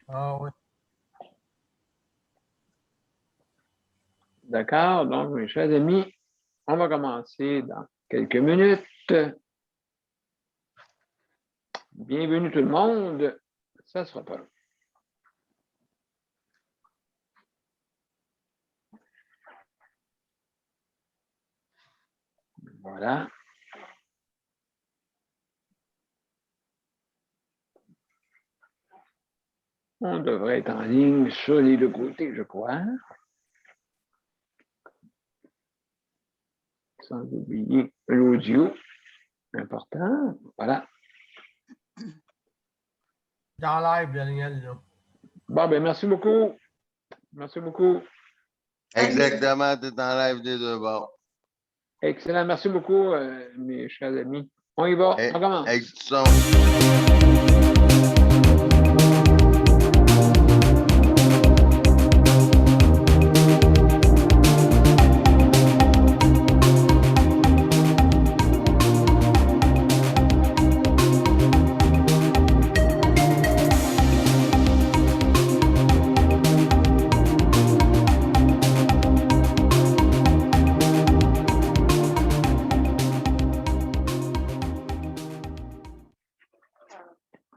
Ah oui. D'accord, donc, mes chers amis, on va commencer dans quelques minutes. Bienvenue tout le monde. Ça sera pas long. Voilà. On devrait être en ligne sur les deux côtés, je crois. Sans oublier l'audio. Important. Voilà. Dans live, Daniel, là. Bon, ben merci beaucoup. Merci beaucoup. Exactement, tu es en live des deux bords. Excellent. Merci beaucoup, mes chers amis. On y va. On commence. Avec du son.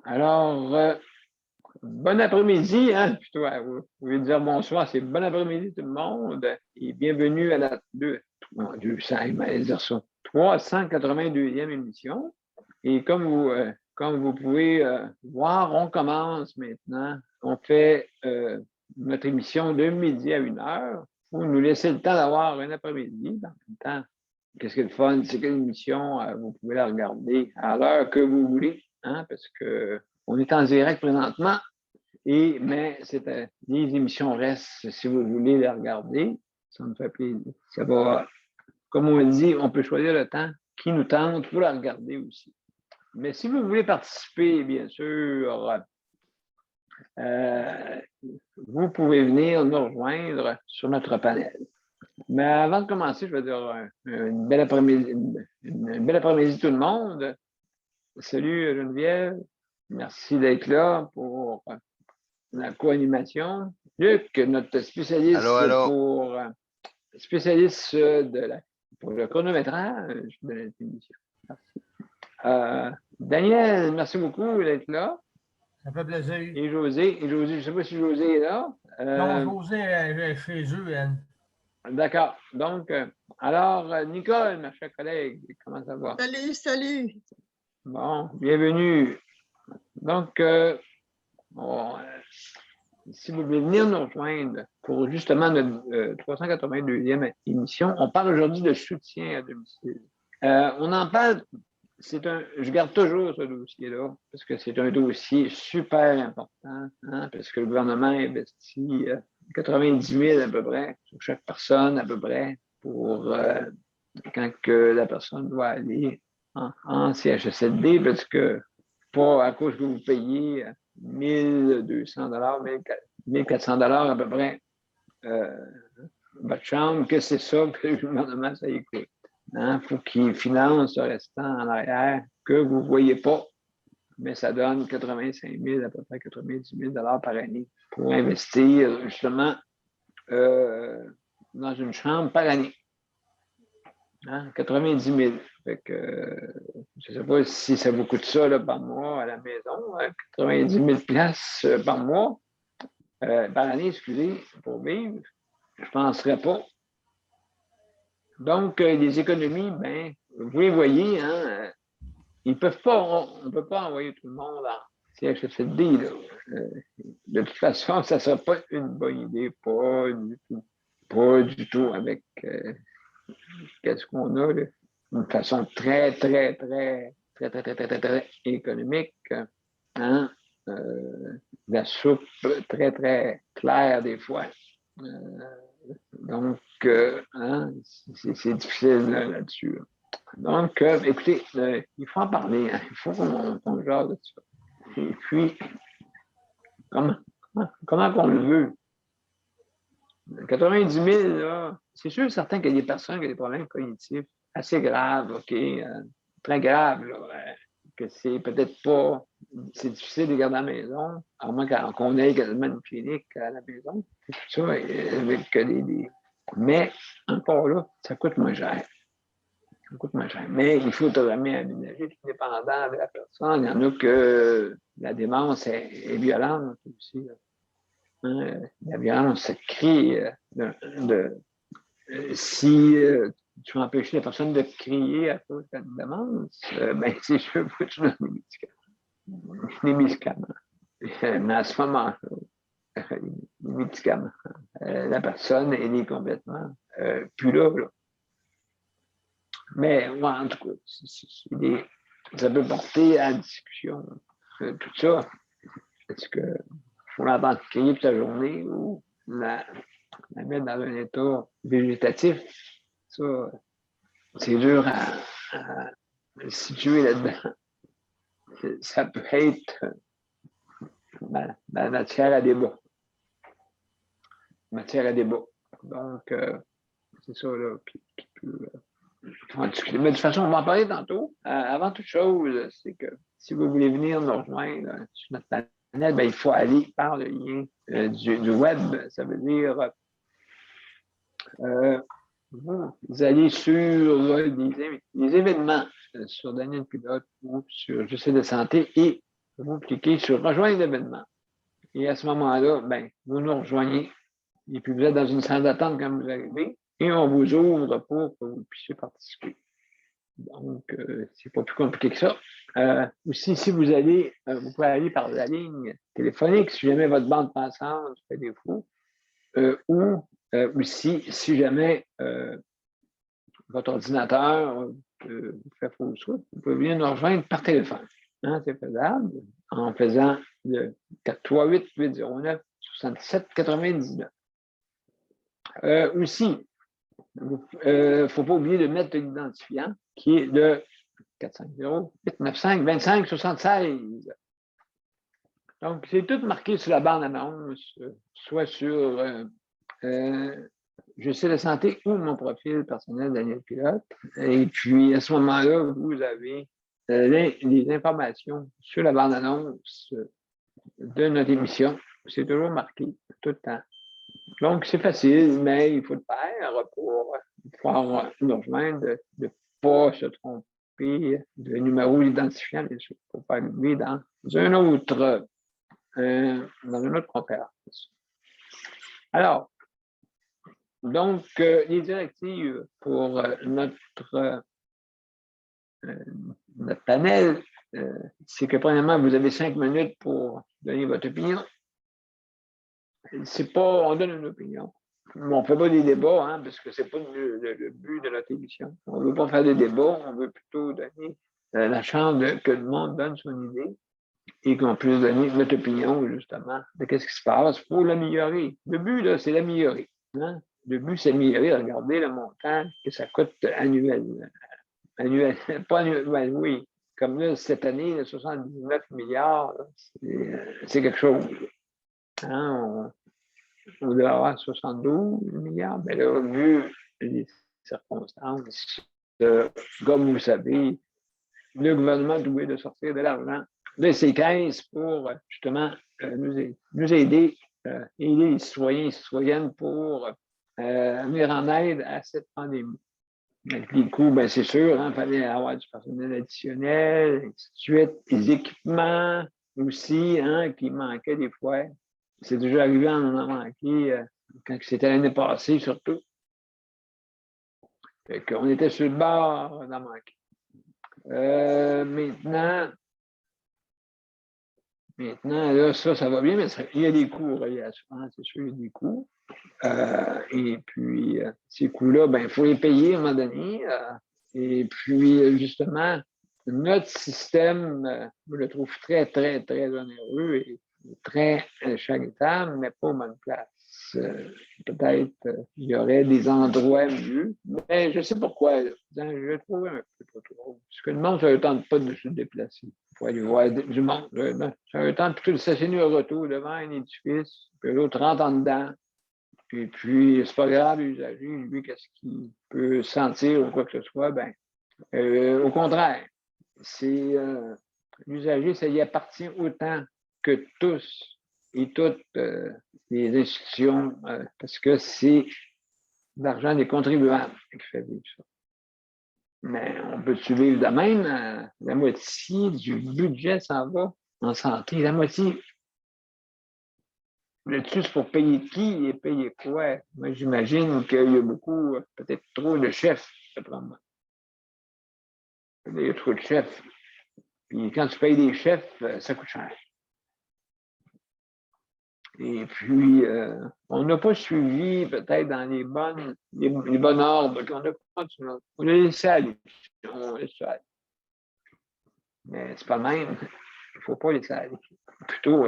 Alors, bon après-midi, hein, plutôt, vous pouvez dire bonsoir, c'est bon après-midi tout le monde et bienvenue à la 382e émission. Et comme vous pouvez voir, on commence maintenant. On fait notre émission de midi à 1h pour nous laisser le temps d'avoir un après-midi. En même temps, qu'est-ce qui est le fun? C'est qu'une émission, vous pouvez la regarder à l'heure que vous voulez, hein, parce qu'on est en direct présentement. Mais les émissions restent, si vous voulez les regarder, ça me fait plaisir. Ça va, comme on dit, on peut choisir le temps qui nous tente pour la regarder aussi. Mais si vous voulez participer, bien sûr, vous pouvez venir nous rejoindre sur notre panel. Mais avant de commencer, je vais dire une belle après-midi tout le monde. Salut Geneviève, merci d'être là pour la co-animation. Luc, notre spécialiste pour le chronométrage de notre émission. Merci. Daniel, merci beaucoup d'être là. Ça fait plaisir. Et José, je ne sais pas si José est là. Non, José est chez eux, elle. D'accord. Donc, alors, Nicole, ma chère collègue, comment ça va? Salut, salut. Bon, bienvenue. Donc, si vous voulez venir nous rejoindre pour justement notre 382e émission, on parle aujourd'hui de soutien à domicile. On en parle, je garde toujours ce dossier-là, parce que c'est un dossier super important, hein, parce que le gouvernement investit 90 000 à peu près sur chaque personne, à peu près, pour quand que la personne doit aller en CHSLD, parce que pas à cause que vous payez 1 200 1 400 à peu près votre chambre, que c'est ça que le gouvernement, ça y coûte. Il faut qu'il finance le restant en arrière que vous ne voyez pas, mais ça donne 85 000, à peu près 90 000 par année pour investir justement dans une chambre par année. 90 000. Fait que, je ne sais pas si ça vous coûte ça là, par mois à la maison, 90 000 par mois, par année, excusez, pour vivre. Je ne penserais pas. Donc, les économies, ben, vous les voyez, hein, on ne peut pas envoyer tout le monde en CHSLD. Là. De toute façon, ça ne sera pas une bonne idée, pas du tout. Pas du tout avec qu'est-ce qu'on a, là. Une façon très économique. Hein? La soupe très, très claire des fois. Donc, hein, c'est difficile là-dessus. Donc, écoutez, il faut en parler. Hein. Il faut qu'on jase de ça. Et puis, comment qu'on le veut? 90 000, là, c'est sûr certain qu'il y a des personnes qui ont des problèmes cognitifs assez graves, OK? Très graves, là. que c'est peut-être pas, c'est difficile de garder à la maison, à moins qu'on ait quasiment une clinique à la maison, tout ça, avec mais encore là, ça coûte moins cher. Ça coûte moins cher. Mais il faut vraiment aménager, tout dépendant de la personne. Il y en a que la démence est violente aussi. Hein? La violence se crée si tu veux empêcher la personne de crier à cause de la démence, ben, c'est sûr que tu donnes des médicaments. Mais à ce moment-là, les médicaments, la personne, elle est complètement plus là. Mais moi, en tout cas, ça peut porter à la discussion, tout ça. Est-ce qu'il faut l'entendre crier toute la journée ou la mettre dans un état végétatif? Ça, c'est dur à situer là-dedans. Ça peut être la matière à débat. Matière à débat. Donc, c'est ça là, qui peut en discuter. Mais de toute façon, on va en parler tantôt. Avant toute chose, c'est que si vous voulez venir nous rejoindre sur notre planète, ben, il faut aller par le lien du web. Ça veut dire vous allez sur les événements sur Daniel Pilote ou sur Je sais de santé et vous cliquez sur Rejoindre l'événement. Et à ce moment-là, ben, vous nous rejoignez. Et puis vous êtes dans une salle d'attente quand vous arrivez et on vous ouvre pour que vous puissiez participer. Donc, c'est pas plus compliqué que ça. Aussi, si vous allez, vous pouvez aller par la ligne téléphonique si jamais votre bande passante fait défaut. Ou aussi, si jamais votre ordinateur fait fausse route, vous pouvez venir nous rejoindre par téléphone. Hein, c'est faisable en faisant le 438-809-6799. Aussi, il ne faut pas oublier de mettre l'identifiant qui est le 450-895-2576. Donc, c'est tout marqué sur la bande-annonce, soit sur Je sais la santé ou mon profil personnel Daniel Pilote. Et puis, à ce moment-là, vous avez les informations sur la bande-annonce de notre émission. C'est toujours marqué tout le temps. Donc, c'est facile, mais il faut le faire pour pouvoir nous rejoindre, de ne pas se tromper de numéro identifiant, bien sûr, pour pas arriver dans une autre conférence. Alors, donc, les directives pour notre panel, c'est que premièrement, vous avez 5 minutes pour donner votre opinion. C'est pas, on donne une opinion. On ne fait pas des débats, hein, parce que ce n'est pas le but de notre émission. On ne veut pas faire des débats, on veut plutôt donner la chance que le monde donne son idée et qu'on puisse donner notre opinion, justement, de ce qui se passe pour l'améliorer. Le but, là, c'est l'améliorer. Hein? Le but, c'est d'améliorer. Regardez le montant que ça coûte annuellement. Pas annuel, oui. Comme là, cette année, là, 79 milliards, c'est quelque chose. Hein? On devait avoir 72 milliards, mais là, vu les circonstances, comme vous savez, le gouvernement doit de sortir de l'argent de ses caisses pour justement nous aider, aider les citoyens et citoyennes pour venir en aide à cette pandémie. Avec les coûts, bien, c'est sûr, il fallait avoir du personnel additionnel, et ainsi de suite, des équipements aussi, hein, qui manquaient des fois. C'est déjà arrivé, on en a manqué quand c'était l'année passée, surtout. Fait qu'on était sur le bord d'en manquer. Maintenant, là, ça va bien, mais il y a des coûts, il y a l'assurance, c'est sûr, il y a des coûts. Et puis, ces coûts-là, ben, il faut les payer à un moment donné. Et puis, justement, notre système, je le trouve très, très, très onéreux et très charitable, mais pas aux bonnes places. Peut-être il y aurait des endroits mieux, mais je sais pourquoi. Je le trouve un peu trop. Parce que le monde, ça ne tente pas de se déplacer pour aller voir du monde. Ça ne tente plutôt de s'asseoir au retour devant un édifice, puis l'autre rentre en dedans. Et puis, c'est pas grave, l'usager, lui, qu'est-ce qu'il peut sentir ou quoi que ce soit, ben, au contraire, c'est L'usager, ça y appartient autant que tous et toutes les institutions, parce que c'est l'argent des contribuables qui fait vivre ça. Mais on peut vivre de même, la moitié du budget s'en va en santé, la moitié. Le dessus pour payer qui et payer quoi? Moi, j'imagine qu'il y a beaucoup, peut-être trop de chefs, moi. Il y a trop de chefs. Puis quand tu payes des chefs, ça coûte cher. Et puis, on n'a pas suivi peut-être dans les bonnes ordres qu'on a continué. On a laissé aller. On a laissé aller. Mais c'est pas le même. Il ne faut pas laisser aller. Plutôt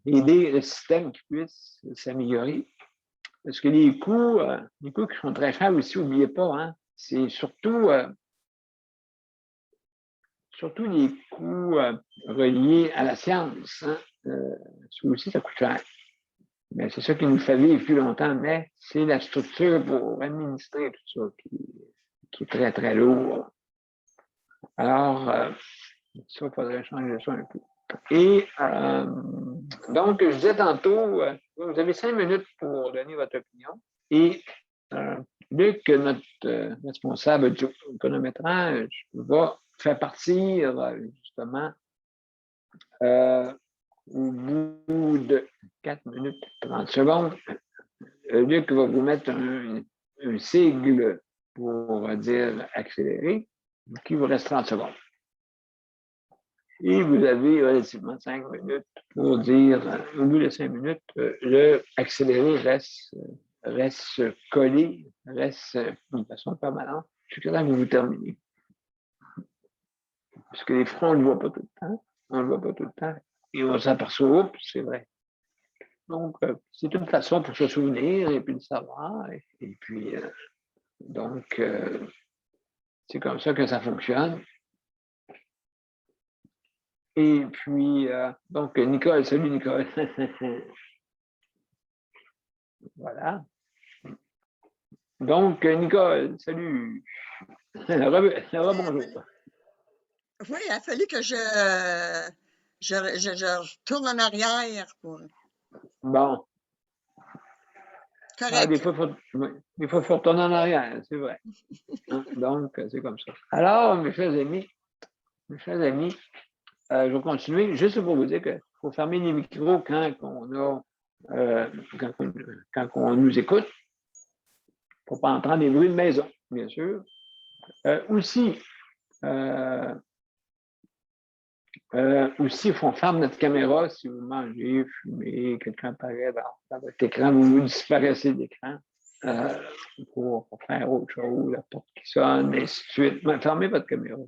aider le système qui puisse s'améliorer. Parce que les coûts qui sont très chers aussi, n'oubliez pas, hein, c'est surtout les coûts reliés à la science. Hein. Ça aussi, ça coûte cher. Mais c'est ça qui nous fait vivre plus longtemps, mais c'est la structure pour administrer tout ça qui est très, très lourd. Alors, ça, il faudrait changer ça un peu. Et donc, je disais tantôt, vous avez 5 minutes pour donner votre opinion. Et Luc, notre responsable du chronométrage, va faire partir justement au bout de 4 minutes 30 secondes. Luc va vous mettre un sigle pour, on va dire, accélérer, qui vous reste 30 secondes. Et vous avez relativement 5 minutes pour dire, au bout de 5 minutes, le accéléré reste collé, reste de façon permanente jusqu'à temps que vous terminez. Parce que les fronts, on ne le voit pas tout le temps. On ne le voit pas tout le temps. Et on s'aperçoit, oups, c'est vrai. Donc, c'est une façon pour se souvenir et puis de savoir. Et puis, donc, c'est comme ça que ça fonctionne. Et puis, donc, Nicole, salut Nicole. Voilà. Donc, Nicole, salut. Bonjour. Oui, il a fallu que je retourne en arrière pour. Bon. Correct. Ah, des fois, il faut retourner en arrière, c'est vrai. Hein? Donc, c'est comme ça. Alors, mes chers amis, je vais continuer juste pour vous dire qu'il faut fermer les micros quand on nous écoute. Il ne faut pas entendre des bruits de maison, bien sûr. Aussi, il faut fermer notre caméra si vous mangez, fumez, quelqu'un apparaît dans votre écran, vous disparaissez de l'écran pour faire autre chose, la porte qui sonne, et ainsi de suite. Mais fermez votre caméra.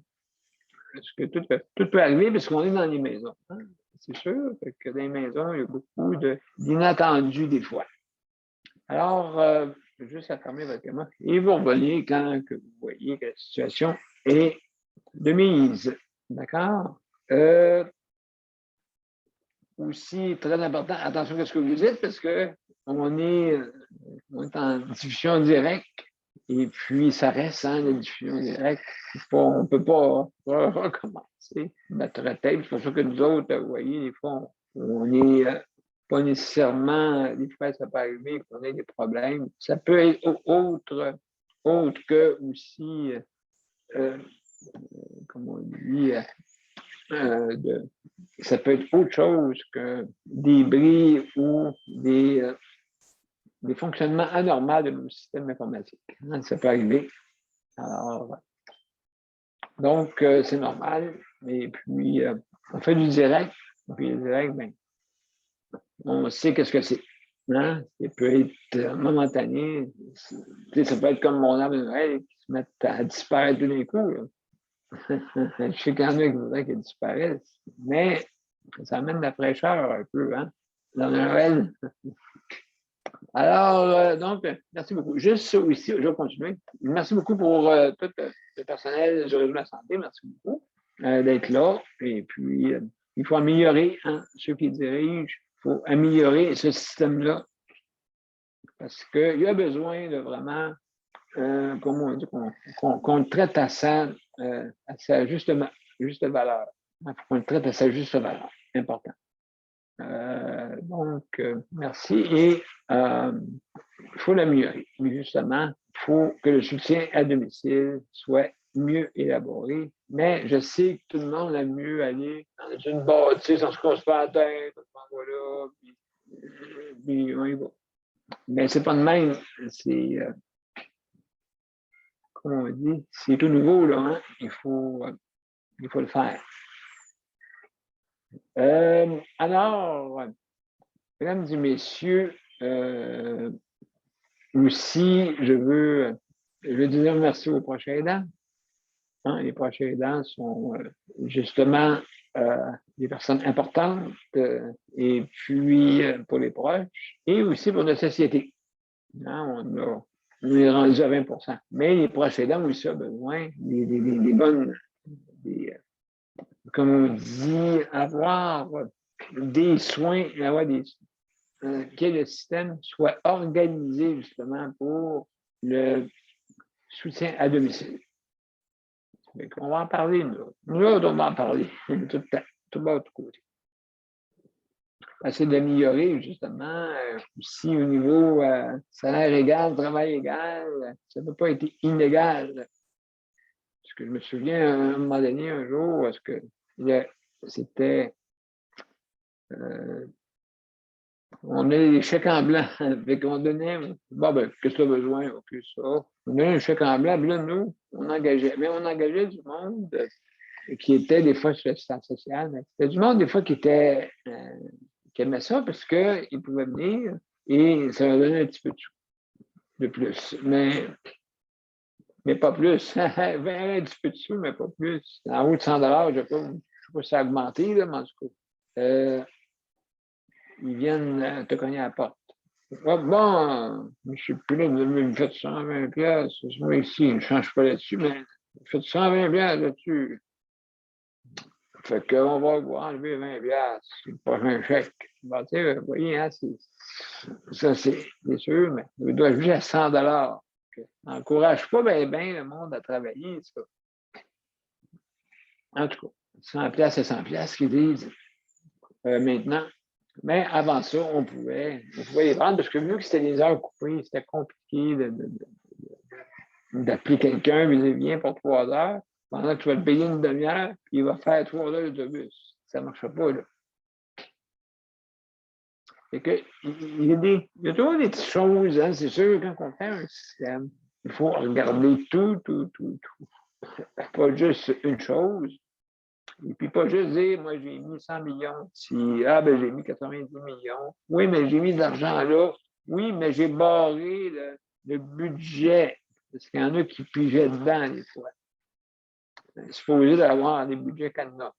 Parce que tout peut arriver parce qu'on est dans les maisons. Hein? C'est sûr que dans les maisons, il y a beaucoup d'inattendus des fois. Alors, juste à fermer votre caméra et vous revenez quand que vous voyez que la situation est de mise. D'accord? Aussi, très important, attention à ce que vous dites parce qu'on est en diffusion directe et puis ça reste, hein, la diffusion directe. On ne peut pas recommencer notre tête. C'est pour ça que nous autres, vous voyez, des fois, on n'est pas nécessairement, des fois, ça peut arriver qu'on ait des problèmes. Ça peut être autre que aussi, comme on dit, ça peut être autre chose que des bris ou des fonctionnements anormaux de nos systèmes informatiques. Hein, ça peut arriver. Alors, donc, c'est normal. Et puis, on fait du direct. Puis, le direct, ben, on sait qu'est-ce que c'est. Hein? Ça peut être momentané. Ça peut être comme mon arbre de Noël qui se met à disparaître tout d'un coup. Je sais qu'il y en a qui voudraient qu'elle disparaisse, mais ça amène de la fraîcheur un peu, hein, dans Noël. Alors, donc, merci beaucoup. Juste aussi, je vais continuer. Merci beaucoup pour tout le personnel du réseau de la santé. Merci beaucoup d'être là. Et puis, il faut améliorer, hein, ceux qui dirigent, il faut améliorer ce système-là parce qu'il y a besoin de vraiment, comment on dit, qu'on le traite à sa juste valeur. Il faut qu'on le traite à sa juste valeur. Important. Merci. Et il faut l'améliorer. Mais justement, il faut que le soutien à domicile soit mieux élaboré. Mais je sais que tout le monde aime mieux aller dans une bâtisse, on se casse pas la tête, on s'en va là, puis on y va. Mais c'est pas de même. C'est, comme on dit, c'est tout nouveau, là. Hein? Il faut le faire. Alors, mesdames et messieurs, aussi, je veux dire merci aux prochains aidants. Hein, les prochains aidants sont justement des personnes importantes et puis pour les proches et aussi pour notre société. Hein, on est rendu à 20%. Mais les proches aidants aussi ont besoin des bonnes, comme on dit, avoir des soins, avoir que le système soit organisé justement pour le soutien à domicile. On va en parler, nous. Nous autres, on va en parler tout le temps, tout bas, tout côté. Essayer d'améliorer, justement, aussi au niveau salaire égal, travail égal, ça ne peut pas être inégal. Parce que je me souviens, à un moment donné, un jour, est-ce que c'était... on a des chèques en blanc. Fait qu'on donnait, bon, ben, qu'est-ce que tu as besoin? OK, ça. On donnait un chèque en blanc, puis là, nous, on engageait. Mais on engageait du monde qui était des fois sur l'assistance sociale. Mais c'était du monde, des fois, qui aimait ça parce qu'ils pouvaient venir et ça leur donnait un petit peu de plus. Mais pas plus. Un petit peu de sous, mais pas plus. En haut de 100 $, je ne sais pas si ça a augmenté, là, mais en tout cas. Ils viennent te cogner à la porte. Ah, bon, je ne suis plus là, vous me faites 120 piastres. Moi, ici, je ne change pas là-dessus, mais vous faites 120 piastres là-dessus. Fait qu'on va enlever 20 piastres. C'est le prochain chèque. Bon, tu sais, vous voyez, hein, ça, c'est sûr, mais il doit juste à 100 $. N'encourage pas bien le monde à travailler, ça. En tout cas, 100 piastres et 100 piastres qu'ils disent maintenant. Mais avant ça, on pouvait les prendre parce que vu que c'était des heures coupées, c'était compliqué d'appeler quelqu'un, il vient pour 3 heures, pendant que tu vas le payer une demi-heure, puis il va faire 3 heures d'autobus. Ça ne marche pas, là. Fait que, il y a toujours des petites choses, hein, c'est sûr, quand on fait un système, il faut regarder tout. Pas juste une chose. Et puis pas juste dire, moi j'ai mis 100 millions ici, j'ai mis 90 millions. Oui, mais j'ai mis de l'argent là. Oui, mais j'ai barré le budget. Parce qu'il y en a qui pigeaient dedans des fois. C'est supposé d'avoir des budgets cadenas.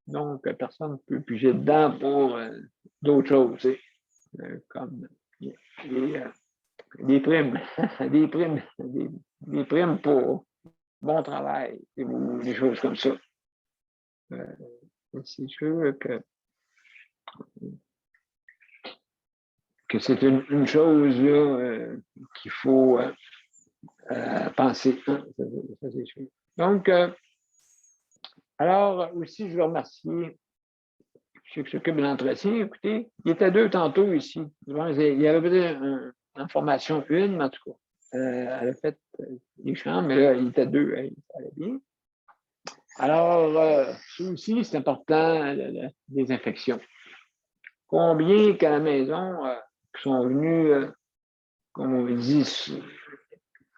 Donc, personne ne peut piger dedans pour d'autres choses, comme des primes, des primes pour bon travail, ou des choses comme ça. C'est sûr que c'est une chose là, qu'il faut penser. Hein? Ça, c'est sûr. Donc, alors, aussi, je veux remercier ceux qui s'occupent de l'entretien. Écoutez, il y était 2 tantôt ici. Il y avait peut-être en formation 1, mais en tout cas, elle a fait les chambres, mais là, il était 2, ça allait bien. Alors, ça aussi, c'est important, les infections. Combien qu'à la maison qui sont venus, comme on dit,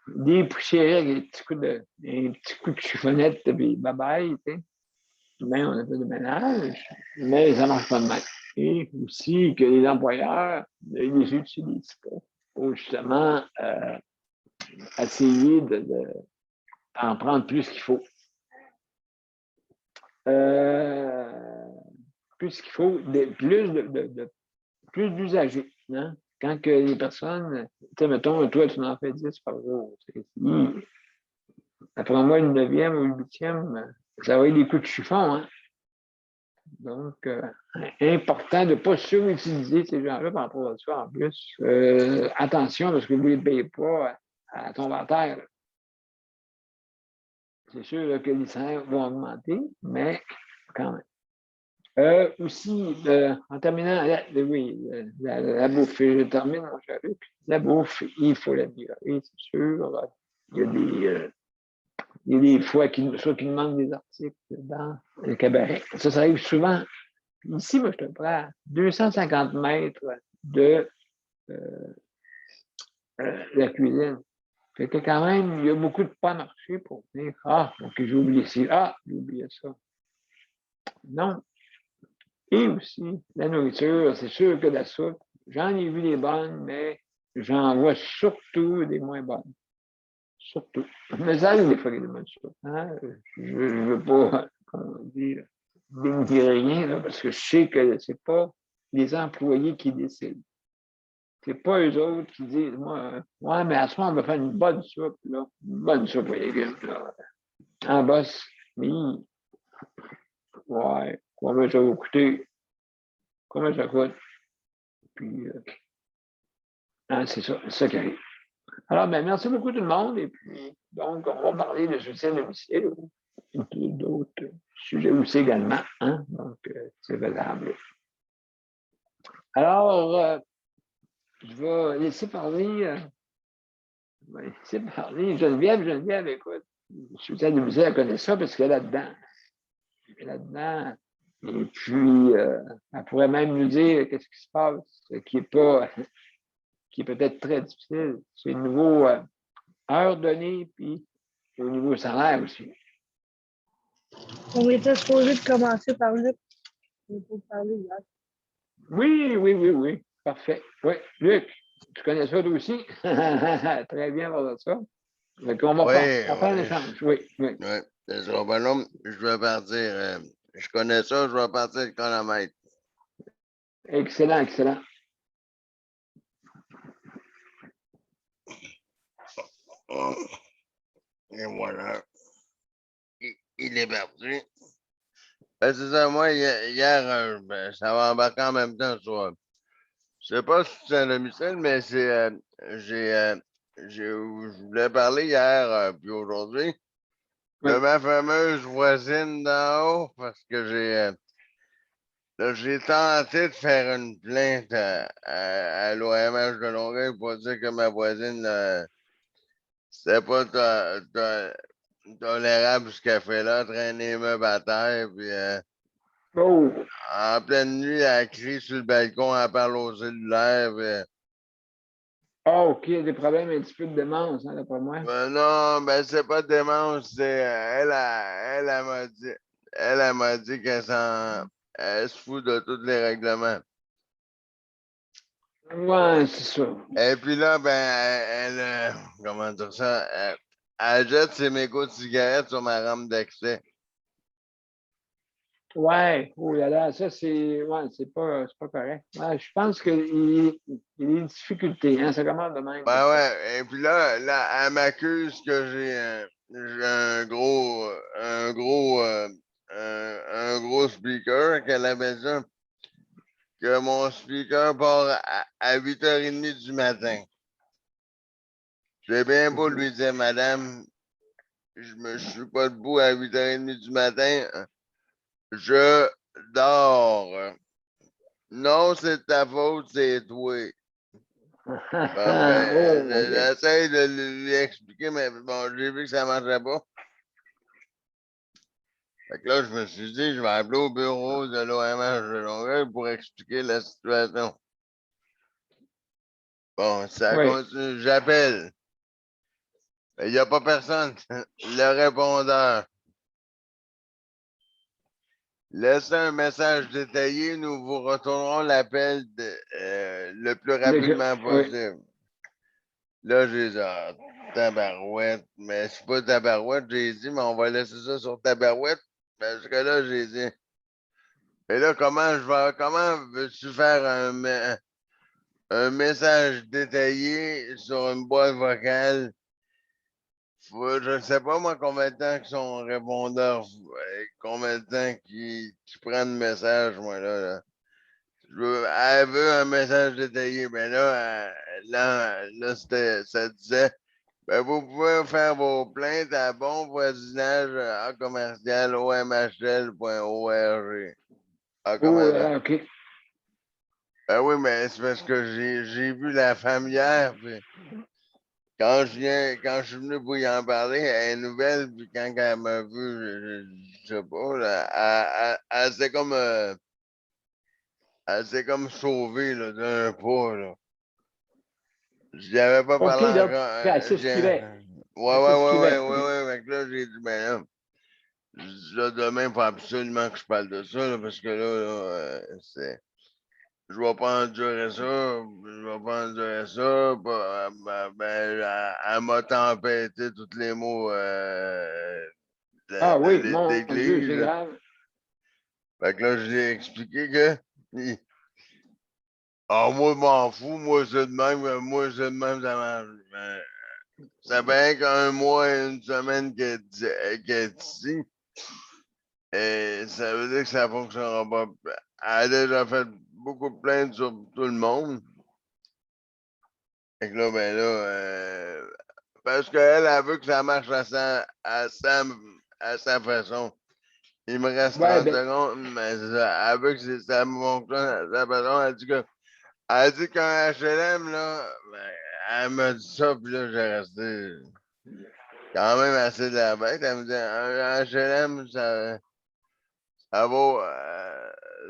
dépoussiérer avec des petits coups de chiffonnette, puis bye-bye, tu sais. Ben, on a fait de ménage, mais ça ne marche pas de même. Et aussi que les employeurs, ils les utilisent pour justement essayer d'en prendre plus qu'il faut. Plus qu'il faut, plus d'usagers. Hein? Quand que les personnes, tu sais, mettons, toi, tu en fais 10 par jour. Après moi, une 9e ou une 8e, ça va être des coups de chiffon. Hein? Donc, important de ne pas surutiliser ces gens-là par rapport à ça en plus. Attention, parce que vous ne les payez pas à tomber à terre. C'est sûr là, que les salaires vont augmenter, mais quand même. Aussi, en terminant, oui, la bouffe, je termine, mon cher Luc. La bouffe, il faut l'améliorer, c'est sûr. Il y a des fois soit qu'il manque des articles dans le cabaret. Ça arrive souvent. Ici, moi, je te prends à 250 mètres de la cuisine. Fait que quand même, il y a beaucoup de pas à marcher pour dire ah, ok, j'ai oublié ci, ah, j'ai oublié ça. Non. Et aussi, la nourriture, c'est sûr que la soupe, j'en ai vu des bonnes, mais j'en vois surtout des moins bonnes. Surtout. Mais ça arrive des fois, il y a des bonnes soupes. Hein? Je ne veux pas, comme on dit, dénigrer rien, là, parce que je sais que ce n'est pas les employés qui décident. C'est pas eux autres qui disent, moi, ouais, mais à ce moment, on va faire une bonne soupe, là. Une bonne soupe aux légumes, là. En bosse, oui. Ouais, combien ça va coûter? Combien ça coûte? Puis, hein, c'est ça qui arrive. Alors, ben, merci beaucoup tout le monde. Et puis, donc, on va parler de soutien domicile ou d'autres sujets aussi également. Hein? Donc, c'est valable. Alors, je vais laisser parler. Geneviève. Geneviève, écoute, le soutien domicile, elle connaît ça parce qu'elle est là-dedans. Elle est là-dedans. Et puis, elle pourrait même nous dire qu'est-ce qui se passe, qui est pas, qui est peut-être très difficile. C'est le niveau heure donnée, puis au niveau salaire aussi. On était supposé de commencer par Luc. On peut parler hier. Oui. Parfait. Oui. Luc, tu connais ça toi aussi? Très bien, voilà ça. Donc, on va faire un échange. Oui. Oui, ça sera pas long. Je vais partir. Je connais ça, je vais partir le chronomètre. Excellent. Et voilà. Il est parti. Ben, c'est ça, moi, hier, ben, ça va embarquer en même temps sur. Je sais pas si c'est un domicile, mais je voulais parler hier, puis aujourd'hui, de Oui. ma fameuse voisine d'en haut, parce que j'ai tenté de faire une plainte à l'OMH de Longueuil pour dire que ma voisine, c'était pas tolérable ce qu'elle fait là, traîner les meubles à terre, puis Oh, en pleine nuit, elle crie sur le balcon, elle parle au cellulaire, puis, OK, des problèmes un petit peu de démence, hein, d'après moi. ben non, ben c'est pas démence, c'est elle m'a dit elle se fout de tous les règlements. Ouais, c'est ça. Et puis là, ben, comment dire ça, elle jette ses mégots de cigarettes sur ma rampe d'accès. Ouais, oh là, ça, c'est pas correct. Ouais, je pense qu'il y a des difficultés, hein, ça commence de même. Ben ouais, et puis là, elle m'accuse que j'ai un gros speaker, qu'elle avait ça, que mon speaker part à 8h30 du matin. J'ai bien beau lui dire, madame, je suis pas debout à 8h30 du matin, je dors. Non, c'est ta faute, c'est toi. Bon, ben, Oh, OK. j'essaie de lui expliquer, mais bon, j'ai vu que ça ne marchait pas. Fait que là, je me suis dit, je vais appeler au bureau de l'OMH de Longueuil pour expliquer la situation. Bon, ça Oui. continue, j'appelle. Il n'y a pas personne. Le répondeur. Laissez un message détaillé, nous vous retournerons l'appel le plus rapidement Oui. possible. Là, j'ai dit, ah, tabarouette. Mais c'est pas tabarouette, j'ai dit, mais on va laisser ça sur tabarouette. Parce que là, j'ai dit. Et là, comment veux-tu faire un message détaillé sur une boîte vocale? Je ne sais pas, moi, combien de temps que son répondeur, combien de temps qu'il prend le message, moi, là. Elle veut un message détaillé, mais là, ça disait Ben, vous pouvez faire vos plaintes à bon voisinage en commercial omhl.org. En Oh, commercial. OK. Ben oui, mais c'est parce que j'ai vu la femme hier, puis quand je suis venu pour y en parler, elle est nouvelle, puis quand elle m'a vu, je sais pas, là, elle s'est comme sauvée, là, d'un pas, là. Je n'y avais pas OK, parlé donc, encore. elle s'esquivait. Ouais, Elle ouais, ouais, ouais, s'esquivait. ouais, ouais. Fait que là, j'ai dit, ben là, là, demain, il faut absolument que je parle de ça, là, parce que je vais pas endurer ça, je vais pas endurer ça. Elle m'a tempêté tous les mots Ah oui, mon Dieu, c'est d'église. grave. Fait que là, je lui ai expliqué que. Ah, moi, je m'en fous, moi, c'est de même, ça marche. Ça fait qu'un mois et une semaine qu'elle est ici. Et ça veut dire que ça ne fonctionnera pas. Elle a déjà fait beaucoup de plaintes sur tout le monde. Fait que là, ben là, parce qu'elle, elle veut que ça marche à sa façon. Il me reste Ouais, 30 ben, secondes, mais c'est ça, elle veut que ça fonctionne à sa façon. Elle dit qu'un HLM, là, ben, elle m'a dit ça, puis là, j'ai resté quand même assez de la bête. Elle me dit, un HLM,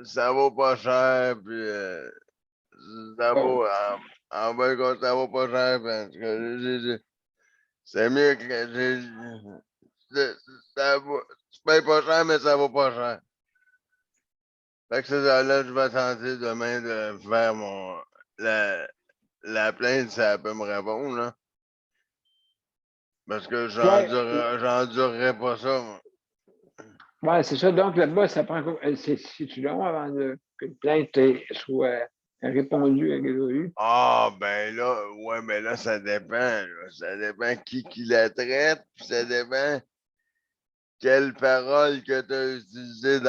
ça vaut pas cher, puis ça oh, vaut, en fin de compte, ça vaut pas cher, parce que c'est mieux que c'est- tu payes pas cher, mais ça vaut pas cher. Fait que c'est ça, là, je vais tenter demain de faire la, la plainte, ça peut me répondre, là. Parce que ouais, j'endurerai pas ça, moi. ouais, c'est ça. Donc, là-bas, ça prend. C'est-tu long avant que une plainte soit répondue et résolue? Ah, ben là, ouais, mais là, ça dépend, là. Ça dépend qui la traite, puis ça dépend quelle parole que tu as utilisée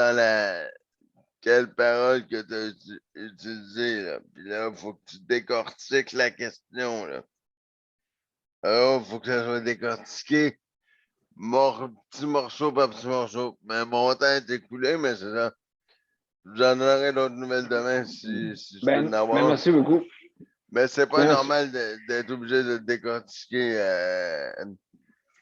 quelle parole que tu as utilisée, là. Puis là, il faut que tu décortiques la question, là. Alors, il faut que ça soit décortiqué, petit morceau par petit morceau. Mais mon temps est écoulé, mais c'est ça. J'en aurai d'autres nouvelles demain si je peux en Ben, avoir. merci beaucoup. Mais c'est pas Merci. normal d'être obligé de décortiquer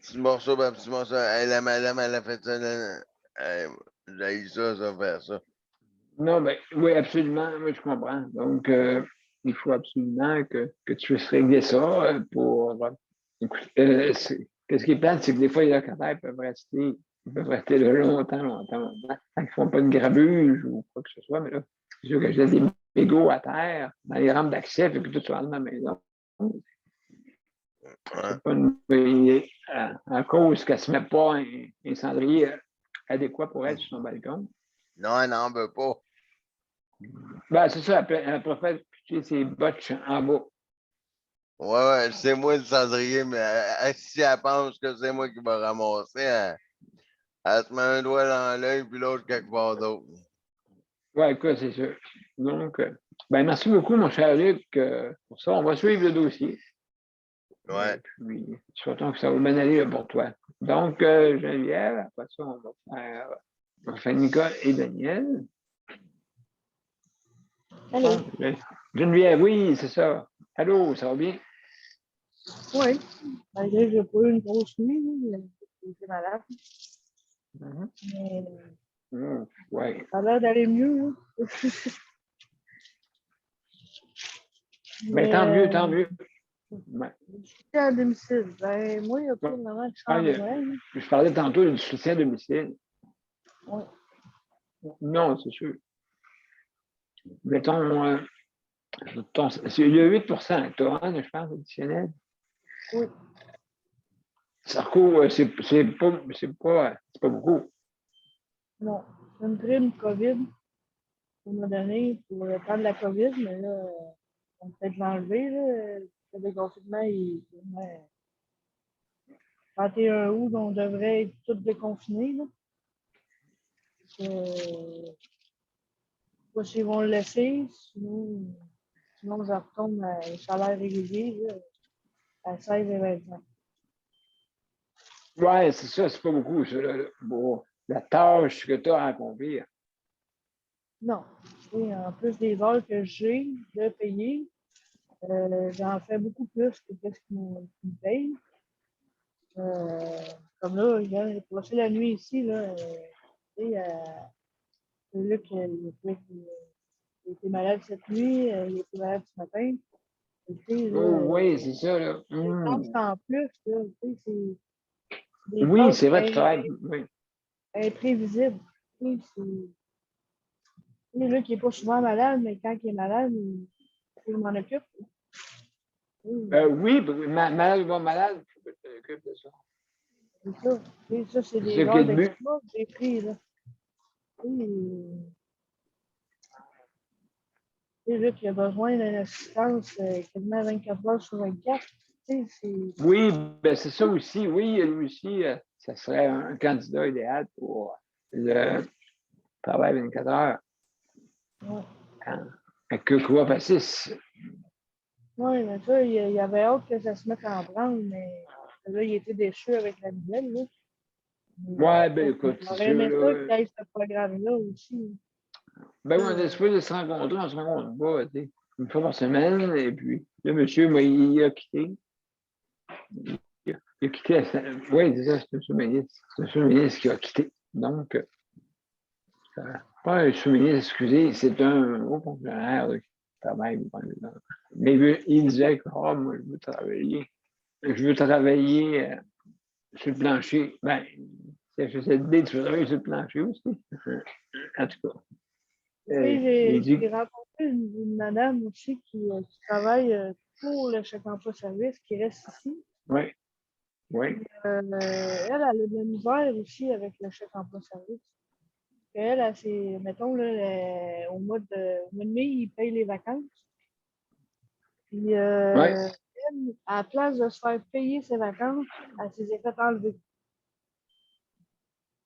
petit morceau par petit morceau. Hey, la madame, elle a fait ça. Là. Hey, j'ai ça, faire ça. Non, ben, oui, absolument. Moi, je comprends. Donc, il faut absolument que tu puisses régler ça pour. Écoute, ce qui est plate, c'est que des fois, les locataires peuvent rester là longtemps, longtemps, longtemps. Tant qu'ils ne font pas de grabuge ou quoi que ce soit, mais là, c'est sûr que j'ai des mégots à terre dans les rampes d'accès, fait que tout soit dans ma maison. Ouais. C'est pas une bonne idée. À cause qu'elle ne se met pas un cendrier adéquat pour être sur son balcon. Non, elle n'en veut pas. Ben, c'est ça, elle préfère pitcher ses botches en bas. Ouais, ouais, c'est moi le cendrier, mais si elle pense que c'est moi qui va ramasser, elle se met un doigt dans l'œil puis l'autre quelque part d'autre. Oui, écoute, c'est sûr. Donc, ben, merci beaucoup, mon cher Luc, pour ça. On va suivre le dossier. Ouais. Puis, souhaitons que ça va bien aller là, pour toi. Donc, Geneviève, après ça, on va faire Nicole et Daniel. Allô? Geneviève, oui, c'est ça. Allô, ça va bien? Oui. Malgré que j'ai pas eu une grosse nuit, là, j'étais malade. Mhm. Mais Oui. ça a l'air d'aller mieux, là. Ben, tant mieux, tant mieux. Ouais. Soutien à domicile. Ben, moi, il n'y a pas vraiment de Ah, changement. je parlais tantôt du soutien à domicile. Oui. Non, c'est sûr. Mettons, il y a 8% hein, je pense, additionnel. Oui. Ça recouvre, c'est pas beaucoup. Non. C'est une prime COVID qu'on m'a donnée pour le temps de la COVID, mais là, on peut peut-être l'enlever. Là. Le déconfinement, il est 31 août, on devrait être tous déconfinés. Là. Je ne sais pas s'ils vont le laisser, sinon je retombe à un salaire régulier là, à 16 et 25. Ouais, c'est ça, c'est pas beaucoup, ça, là, pour la tâche que tu as à accomplir. Non. Et en plus des heures que j'ai de payer, j'en fais beaucoup plus que ce qu'ils me payent. Comme là, j'ai passé la nuit ici, là, tu sais, c'est là qu'il était malade cette nuit, il était malade ce matin. Et tu sais, là, Oh, oui, c'est ça, là. des tâches en plus, là, tu sais, c'est des Oui, tâches c'est vrai, tu travailles. Oui. imprévisibles. Tu sais, c'est là qui n'est pas souvent malade, mais quand il est malade, je m'en occupe. Oui, malade ou pas malade, il faut que tu t'occupes de ça. C'est ça. Tu sais, ça, c'est C'est des ça qui est heures le but. d'extra que j'ai pris, là. Tu sais, là, qu'il a besoin d'une assistance quasiment 24 heures sur 24. Tu sais, c'est. Oui, ben c'est ça aussi. Oui, lui aussi, ça serait un candidat idéal pour le travail 24 heures. Ouais. Que quoi, ben c'est. Oui, mais ça, il avait hâte que ça se mette en branle, mais là, il était déçu avec la nouvelle, là. Ouais, ben écoute, c'est J'aurais sûr, aimé ça là. qu'il y ait ce programme-là aussi. Ben oui, on est supposé se rencontrer, on se rencontre pas, tu sais, une fois par semaine, et puis le monsieur, moi, il a quitté. Il a quitté. Oui, c'est ça, c'est un sous-ministre. C'est un sous-ministre qui a quitté. Donc, pas un sous-ministre, excusez, c'est un haut fonctionnaire là, qui travaille. Mais il disait que moi, je veux travailler sur le plancher. Ben, c'est l'idée de travailler sur le plancher aussi. En tout cas. Tu sais, Il dit, j'ai rencontré une madame aussi qui travaille pour le chèque emploi-service, qui reste ici. oui, oui, Elle a de la misère aussi avec le chèque emploi-service. Elle, c'est, mettons, là, au mois de mai, il paye les vacances. Puis, oui. elle, à la place de se faire payer ses vacances, elle s'est fait enlever.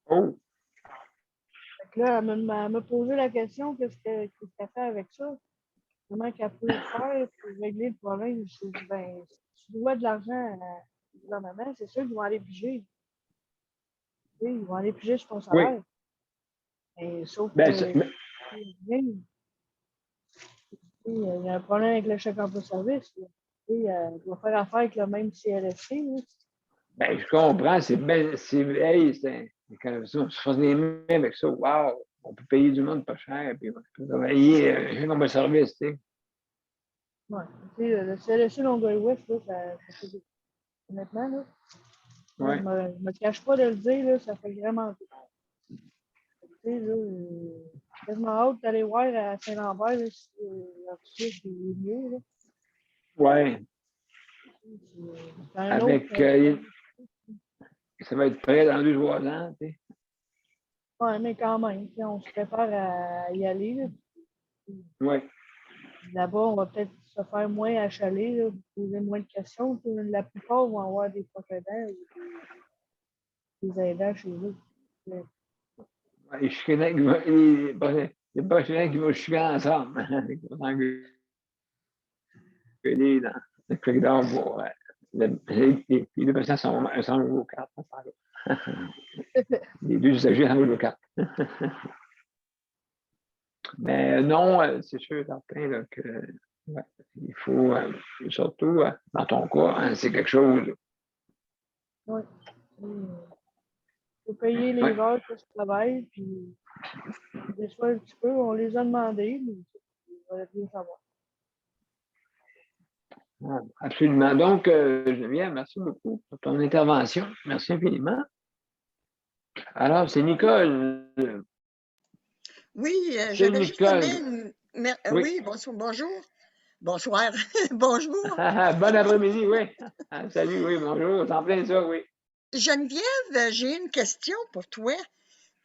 Oh, Fait que là, elle m'a posé la question, qu'est-ce qu'elle fait avec ça? Comment qu'elle peut faire pour régler le problème? Je dit, ben, si tu dois de l'argent au gouvernement, c'est sûr qu'ils vont aller piger. Tu sais, ils vont aller piger sur ton oui. salaire. Mais, sauf Ben, que, il y a un problème avec le chèque emploi-service. Il doit faire affaire avec le même CLSC. Là. ben, je comprends, hey, quand on se fasse des mains avec ça, wow, on peut payer du monde pas cher, puis on peut travailler comme un service, tu sais. Ouais. Le CLSC Longueuil-Ouest, là, ça fait honnêtement, là, Oui, je me cache pas de le dire, là, ça fait vraiment tout. Tu sais, là, quasiment hâte d'aller voir à Saint-Lambert là, si l'artiste est mieux. Là. ouais. C'est un autre. Avec, ça va être prêt dans 2-3 ans, tu sais. Ouais, mais quand même, on se prépare à y aller. Là. Oui, Là-bas, on va peut-être se faire moins achaler, là, poser moins de questions. La plupart vont avoir des proches aidants ou des aidants chez eux. Mais, les chicanais les prochains qui vont chicaner ensemble. Ils vont s'engueuler dans le corridor pour. Les deux personnes sont au cartes. Les deux usagers sont au cartes. Mais non, c'est sûr et certain là, que ouais, il faut, surtout dans ton cas, hein, c'est quelque chose. ouais. Il faut payer les Ouais, heures que je travaille, puis des fois un petit peu, on les a demandés, mais on va bien savoir. absolument. Donc, Geneviève, merci beaucoup pour ton intervention. Merci infiniment. Alors, c'est Nicole. Oui, C'est j'avais juste aimé Nicole. Oui. oui, bonjour. Bonsoir. Bonjour. Bon après-midi, oui. Salut, oui, bonjour. C'est en plein ça, oui. Geneviève, j'ai une question pour toi.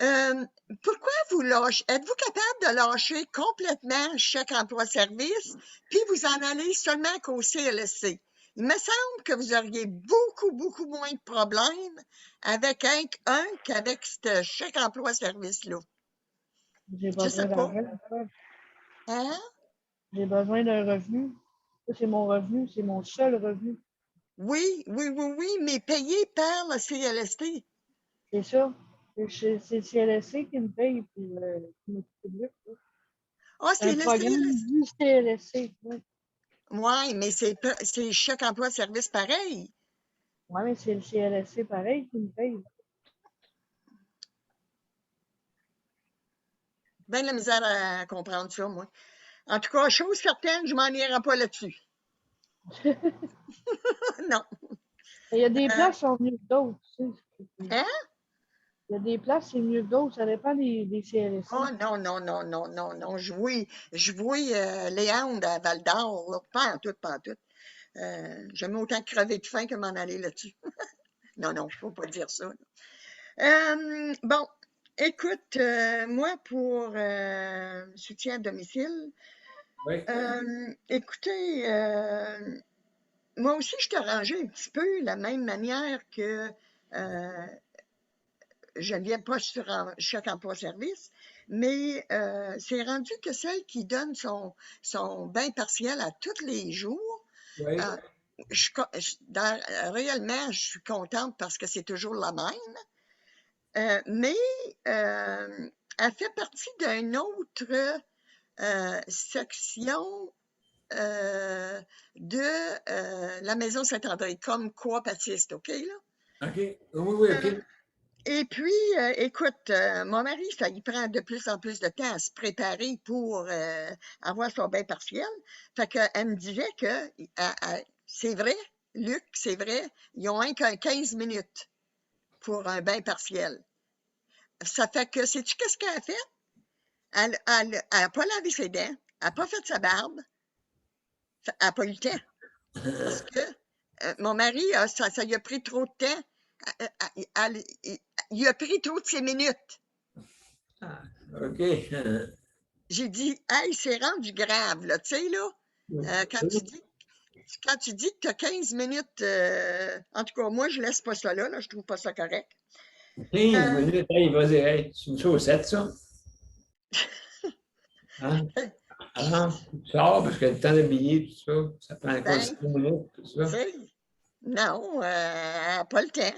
Euh, Pourquoi êtes-vous capable de lâcher complètement chèque emploi-service, puis vous en allez seulement qu'au CLSC? Il me semble que vous auriez beaucoup, beaucoup moins de problèmes avec un qu'avec ce chèque emploi-service-là. J'ai Je besoin sais pas. d'argent. Hein? J'ai besoin d'un revenu. Ça, c'est mon revenu, c'est mon seul revenu. Oui, mais payé par le CLST. C'est ça. C'est le CLSC qui me paye pour m'occuper de lui. Ah, C'est un c'est le programme CLST. du CLSC. Oui, Oui, mais c'est chèque emploi service pareil. ouais, mais c'est le CLSC pareil qui me paye. Ben de la misère à comprendre ça, moi. En tout cas, chose certaine, je m'en irai pas là-dessus. Non. Il y a des Euh, places qui sont mieux que d'autres. Tu sais. Hein? Il y a des places c'est mieux que d'autres. Ça dépend des CLSC. Oh non. Je vois Léandre à Val d'Or, là. Pas en tout, pas en tout. J'aime autant crever de faim que m'en aller là-dessus. Non, il ne faut pas dire ça. Bon, écoute, moi, pour soutien à domicile, Oui. écoutez, moi aussi, je t'ai arrangé un petit peu la même manière que je ne viens pas sur chaque emploi-service, mais c'est rendu que celle qui donne son bain partiel à tous les jours, Oui. réellement, je suis contente parce que c'est toujours la même. Mais elle fait partie d'une autre section de la Maison Saint-André, comme coopatiste, OK, là? OK. Oui, OK. Et puis, écoute, mon mari, ça y prend de plus en plus de temps à se préparer pour avoir son bain partiel. Fait qu'elle me disait que c'est vrai, Luc, c'est vrai, ils ont un 15 minutes pour un bain partiel. Ça fait que, sais-tu qu'est-ce qu'elle a fait? Elle n'a pas lavé ses dents, elle n'a pas fait sa barbe, elle n'a pas eu le temps. Parce que mon mari, ça lui a pris trop de temps. Il a pris trop de ses minutes. Ah, OK. J'ai dit, hey, c'est rendu grave, là, tu sais, là, quand tu dis que tu as 15 minutes, en tout cas, moi, je laisse pas ça là, je trouve pas ça correct. 15 minutes, hey, vas-y, hey, c'est une chaussette, ça. Hein? Alors, tu sors parce que le temps d'habiller, tout ça, ça prend quoi, Ben, 5 minutes, tout ça. tu sais, non, elle n'a pas le temps.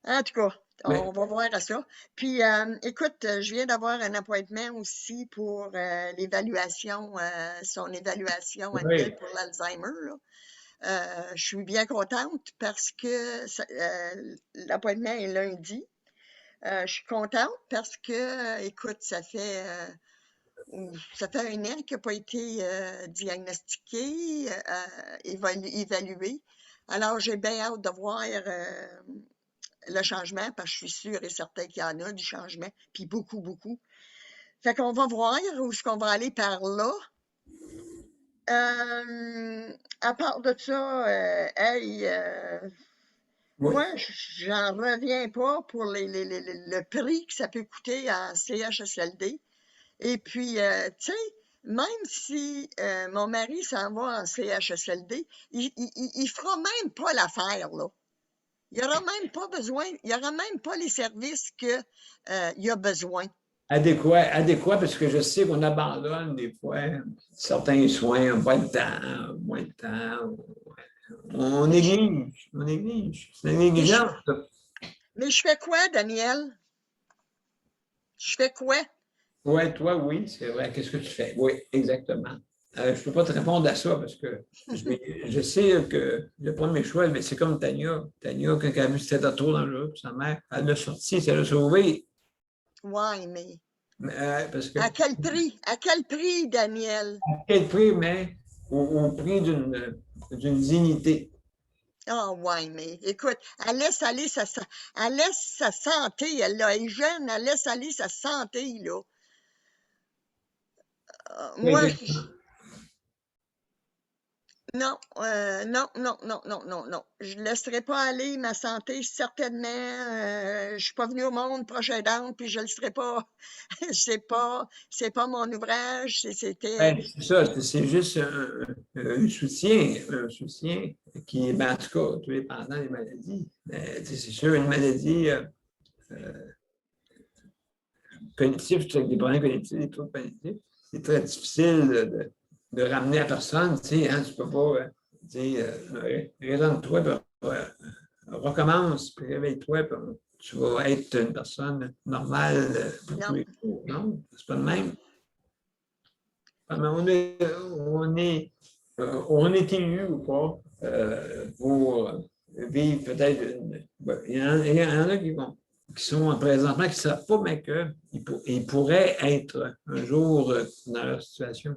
En tout cas, Mais, on va voir à ça. Puis, écoute, je viens d'avoir un appointement aussi pour l'évaluation, son évaluation annuelle oui, pour l'Alzheimer, là. Je suis bien contente parce que l'appointement est lundi. Je suis contente parce que, écoute, ça fait 1 an qu'il n'a pas été diagnostiqué, évalué. Alors, j'ai bien hâte de voir le changement parce que je suis sûre et certain qu'il y en a du changement, puis beaucoup. Fait qu'on va voir où est-ce qu'on va aller par là. À part de ça, hey, oui. moi, j'en reviens pas pour le prix que ça peut coûter en CHSLD. Et puis, tu sais, même si mon mari s'en va en CHSLD, il fera même pas l'affaire, là. Il n'y aura même pas besoin, il n'y aura même pas les services qu'il a besoin. Adéquat, parce que je sais qu'on abandonne des fois certains soins, pas de temps, moins de temps. On néglige. C'est une négligence. Mais je fais quoi, Daniel? Je fais quoi? Oui, toi, oui, c'est vrai. Qu'est-ce que tu fais? Oui, exactement. Je ne peux pas te répondre à ça parce que je sais que le premier choix, mais c'est comme Tania. Tania, quand elle a vu cet auto dans le jeu, sa mère, elle l'a sorti, elle l'a sauvé. Ouais, mais Parce que, à quel prix? À quel prix, Daniel? à quel prix, mais au prix d'une dignité. Ah, ouais, mais écoute, elle laisse aller elle laisse sa santé, elle est jeune, elle laisse aller sa santé, là. Moi, non, non. Je ne laisserai pas aller ma santé, certainement. Je ne suis pas venue au monde proche aidante, puis je ne le serai pas. c'est pas mon ouvrage. C'était. Ben, c'est ça, c'est juste un soutien qui, ben, en tout cas, tout dépendant des maladies. Mais, c'est sûr, une maladie cognitive, avec des problèmes cognitifs, des troubles cognitifs, c'est très difficile de ramener à personne. Tu sais, hein, tu peux pas. dis, raisonne-toi, puis, recommence, puis réveille-toi, puis tu vas être une personne normale pour tous les jours. Non, c'est pas le même. Mais on est élu ou pas pour vivre peut-être il y en a qui sont présentement, qui ne savent pas, mais qu'ils pourraient être un jour dans leur situation.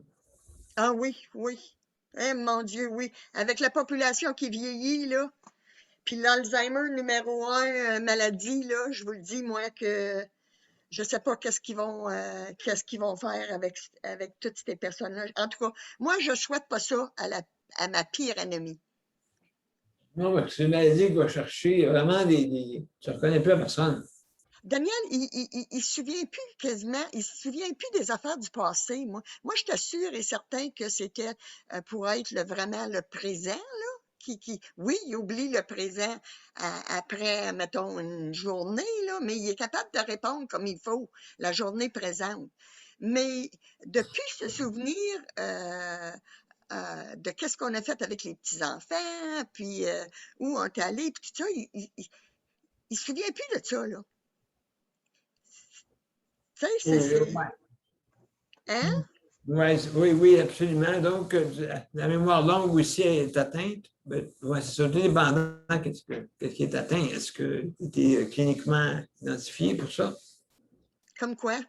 Ah oui, oui. Eh, mon Dieu, oui. Avec la population qui vieillit, là, puis l'Alzheimer numéro 1 maladie, là, je vous le dis, moi, que je ne sais pas qu'est-ce qu'ils vont faire avec toutes ces personnes-là. En tout cas, moi, je ne souhaite pas ça à ma pire ennemie. Non, mais c'est une maladie qui va chercher vraiment tu ne reconnais plus la personne. Daniel, il se souvient plus quasiment, il se souvient plus des affaires du passé, moi. Moi, je t'assure et certain que c'était pour être vraiment le présent, là. Oui, il oublie le présent après, mettons, une journée, là, mais il est capable de répondre comme il faut, la journée présente. Mais depuis se souvenir de qu'est-ce qu'on a fait avec les petits-enfants, puis où on est allé, puis tout ça, il se souvient plus de ça, là. Tu sais, Hein? Oui, absolument. Donc, la mémoire longue aussi est atteinte. Ouais, c'est ça, tout dépendant qu'est-ce qui est atteint. Est-ce que tu es cliniquement identifié pour ça? Comme quoi?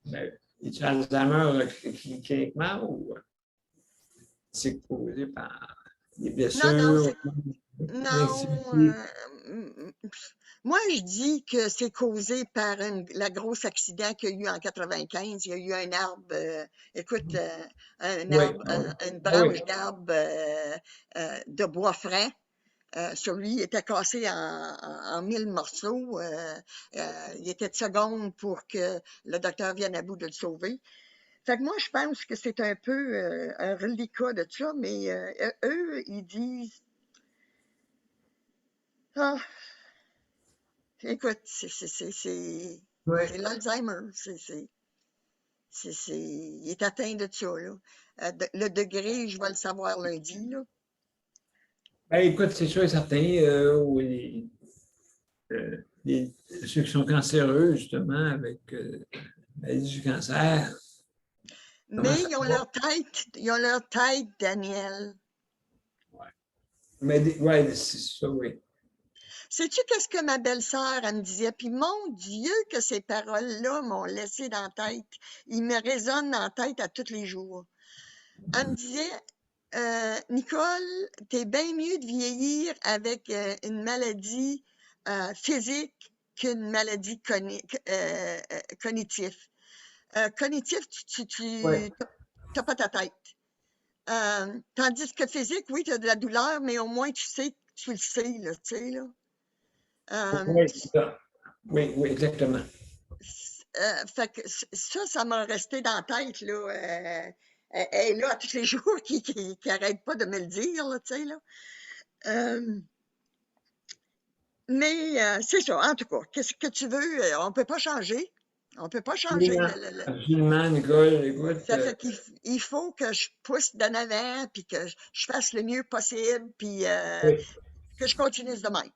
Ben, es-tu Alzheimer cliniquement ou c'est causé par des blessures? Non, moi, je dis que c'est causé par la grosse accident qu'il y a eu en 95. Il y a eu un arbre, écoute, une branche d'arbre de bois frais. Celui était cassé en 1000 morceaux. Il était de seconde pour que le docteur vienne à bout de le sauver. Fait que moi, je pense que c'est un peu un reliquat de ça, mais eux, ils disent ah, écoute, c'est l'Alzheimer. Il est atteint de ça, là. Le degré, je vais le savoir lundi, là. Ben, écoute, c'est sûr et certain, ceux qui sont cancéreux, justement, avec la maladie du cancer. Mais ils ont leur tête, Daniel. Ouais. Mais c'est ça, oui. Sais-tu qu'est-ce que ma belle-sœur, elle me disait? Puis mon Dieu, que ces paroles-là m'ont laissé dans la tête. Ils me résonnent dans la tête à tous les jours. Elle me disait, Nicole, t'es bien mieux de vieillir avec une maladie physique qu'une maladie cognitive. Cognitif, tu n'as pas ta tête. Tandis que physique, oui, tu as de la douleur, mais au moins tu sais, tu le sais, là, tu sais, là. Oui, exactement. Fait que ça m'a resté dans la tête, là. Elle est là tous les jours, qui n'arrête pas de me le dire, là, tu sais, là. Mais c'est ça, en tout cas, qu'est-ce que tu veux, on ne peut pas changer. On ne peut pas changer. Absolument, Nicole, écoute. Ça fait qu'il faut que je pousse d'en avant, puis que je fasse le mieux possible, puis que je continue de même.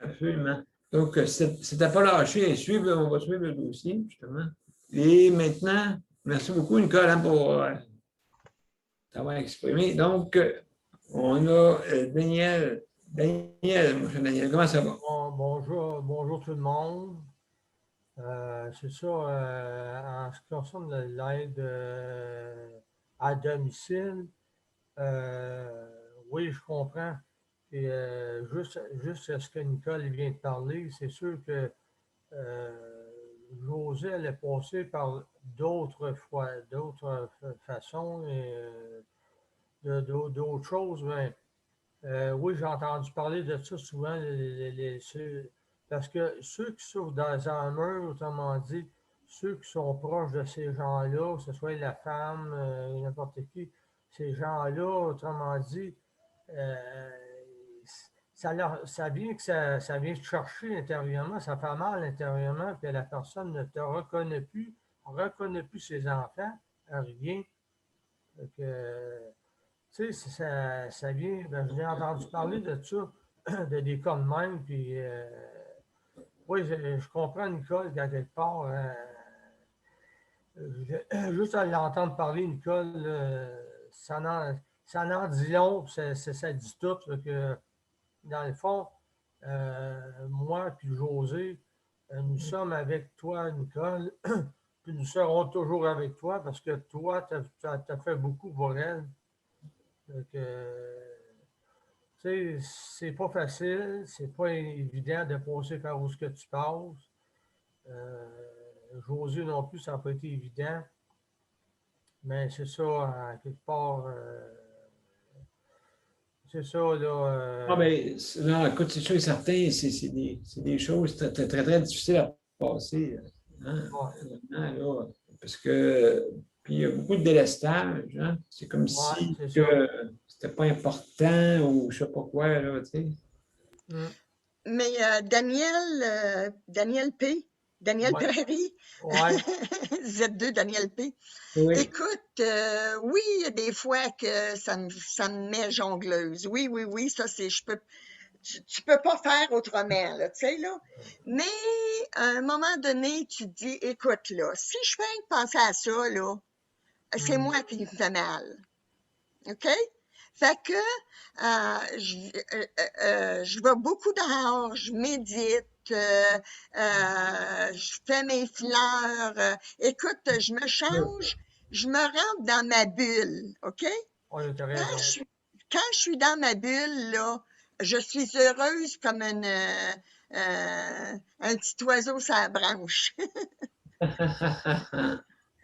Absolument. Donc, c'est à pas lâcher et suivre, on va suivre le dossier, justement. Et maintenant, merci beaucoup, Nicole, pour t'avoir exprimé. Donc, on a Daniel. Daniel, mon cher Daniel, comment ça va? Bonjour tout le monde. C'est ça, en ce qui concerne l'aide à domicile, oui, je comprends. Et juste ce que Nicole vient de parler, c'est sûr que José allait passer par d'autres façons et d'autres choses. Mais, oui, j'ai entendu parler de ça souvent, parce que ceux qui souffrent d'Alzheimer, autrement dit, ceux qui sont proches de ces gens-là, que ce soit la femme, n'importe qui, ces gens-là, autrement dit, ça vient te chercher intérieurement, ça fait mal intérieurement, que la personne ne te reconnaît plus ses enfants, rien. Tu tu sais, ça vient, ben, j'ai entendu parler de ça, de des cas de même, puis oui, je comprends Nicole, qu'à quelque part, juste à l'entendre parler, Nicole, ça en dit long, puis ça dit tout, là, que dans le fond, moi puis José, nous sommes avec toi, Nicole, puis nous serons toujours avec toi parce que toi, tu as fait beaucoup pour elle. Donc, tu sais, c'est pas facile, c'est pas évident de passer par où ce que tu passes. José non plus, ça n'a pas été évident. Mais c'est ça, à quelque part, c'est ça, là. Ah, ben, non, écoute, c'est sûr et certain, c'est des choses très, très, très, très difficiles à passer. Hein, Ouais, là, parce que, puis il y a beaucoup de délestage. Hein, c'est comme ouais, si c'est ça. que c'était pas important ou je sais pas quoi, là, tu sais. Mm. Mais Daniel P., Daniel Ouais, Perry, ouais, Z2 Daniel P. Oui. Écoute, oui, il y a des fois que ça me met jongleuse. Oui, oui, oui, ça c'est, tu peux pas faire autrement, là, tu sais, là. Mais, à un moment donné, tu te dis, écoute, là, si je fais que penser à ça, là, c'est Mm. moi qui me fait mal. OK? Fait que, je vais beaucoup dehors, je médite, je fais mes fleurs. Écoute, je me change, je me rentre dans ma bulle, OK? Ouais, t'as Quand raison. je suis dans ma bulle, là, je suis heureuse comme un petit oiseau sur la branche.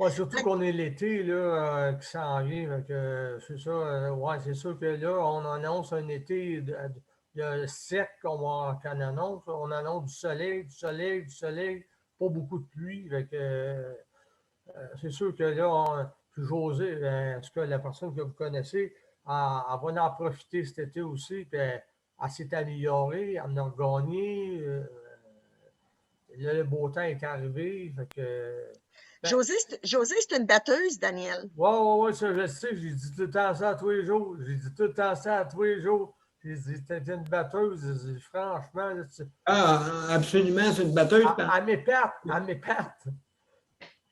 Ouais, surtout qu'on est l'été, là, qui s'en vient. Fait que, c'est ça, ouais, c'est sûr que là, on annonce un été de sec qu'on annonce. On annonce du soleil, du soleil, du soleil, pas beaucoup de pluie. Fait que, c'est sûr que là, puis José, en tout cas, la personne que vous connaissez, elle va en profiter cet été aussi, puis elle s'est améliorée, elle en a gagné. Là, le beau temps est arrivé. Fait que, ben, Josée, c'est une batteuse, Daniel. ouais, ouais, ouais, ça, je le sais. J'ai dit tout le temps ça à tous les jours. J'ai dit tout le temps ça à tous les jours. J'ai dit, t'es une batteuse. J'ai dit, franchement, là, Ah, absolument, c'est une batteuse. elle m'épate. Elle m'épate.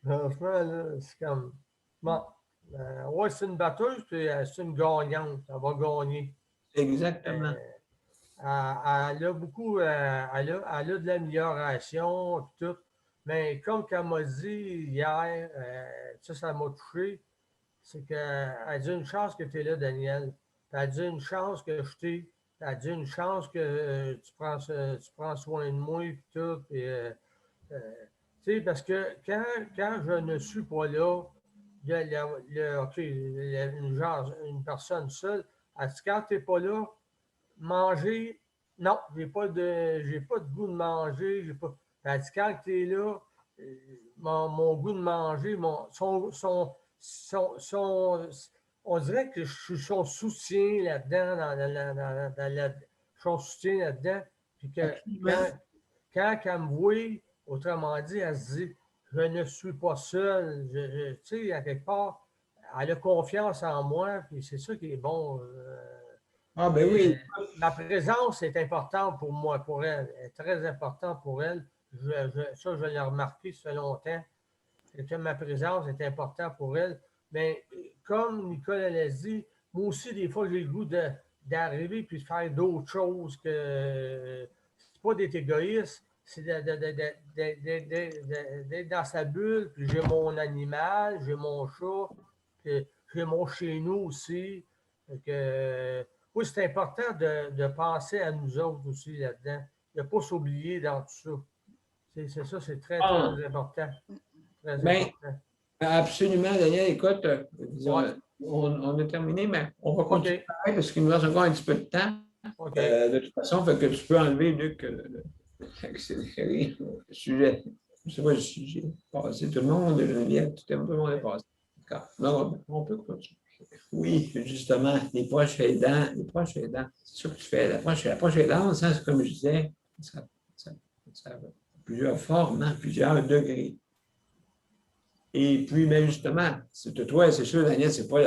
Franchement, là, c'est comme. Bon. Ouais, c'est une batteuse, puis c'est une gagnante. Elle va gagner. Exactement. Elle a beaucoup, elle a de l'amélioration, puis tout. Mais comme qu'elle m'a dit hier, ça m'a touché, c'est qu'elle dit une chance que tu es là, Daniel. Elle dit une chance que je t'ai. Elle dit une chance que tu prends soin de moi, puis tout. Puis, tu sais, parce que quand je ne suis pas là, OK, une personne seule, elle dit, quand tu n'es pas là, manger, non, j'ai pas de goût de manger, j'ai pas. Elle dit, quand tu es là, mon goût de manger, on dirait que je suis son soutien là-dedans, son soutien là-dedans, puis que quand elle me voit, autrement dit, elle se dit, je ne suis pas seul, tu sais, à quelque part, elle a confiance en moi, puis c'est ça qui est bon. Ah, ben oui. Ma présence est importante pour moi, pour elle. Elle est très importante pour elle. Ça, je l'ai remarqué, ça fait longtemps. C'est que ma présence est importante pour elle. Mais comme Nicole elle a dit, moi aussi, des fois, j'ai le goût d'arriver puis de faire d'autres choses que. C'est pas d'être égoïste, c'est d'être dans sa bulle. Puis j'ai mon animal, j'ai mon chat, puis j'ai mon chez nous aussi. Fait que, oui, c'est important de penser à nous autres aussi là-dedans. De ne pas s'oublier dans tout ça. C'est ça, c'est très, Ah, très important. Très ben, important. absolument, Daniel. Écoute, Ouais. on a terminé, mais on va OK. continuer pareil parce qu'il nous reste encore un petit peu de temps. OK. De toute façon, fait que tu peux enlever, Luc, accélérer le sujet. Je ne sais pas si j'ai passé tout le monde, Geneviève, tout le monde est passé. D'accord. Non, on peut continuer. Oui, justement, les proches aidants, c'est ça que tu fais. La proche aidante, hein, c'est comme je disais, ça a plusieurs formes, hein, plusieurs degrés. Et puis, mais justement, toi, c'est sûr, Daniel, c'est pas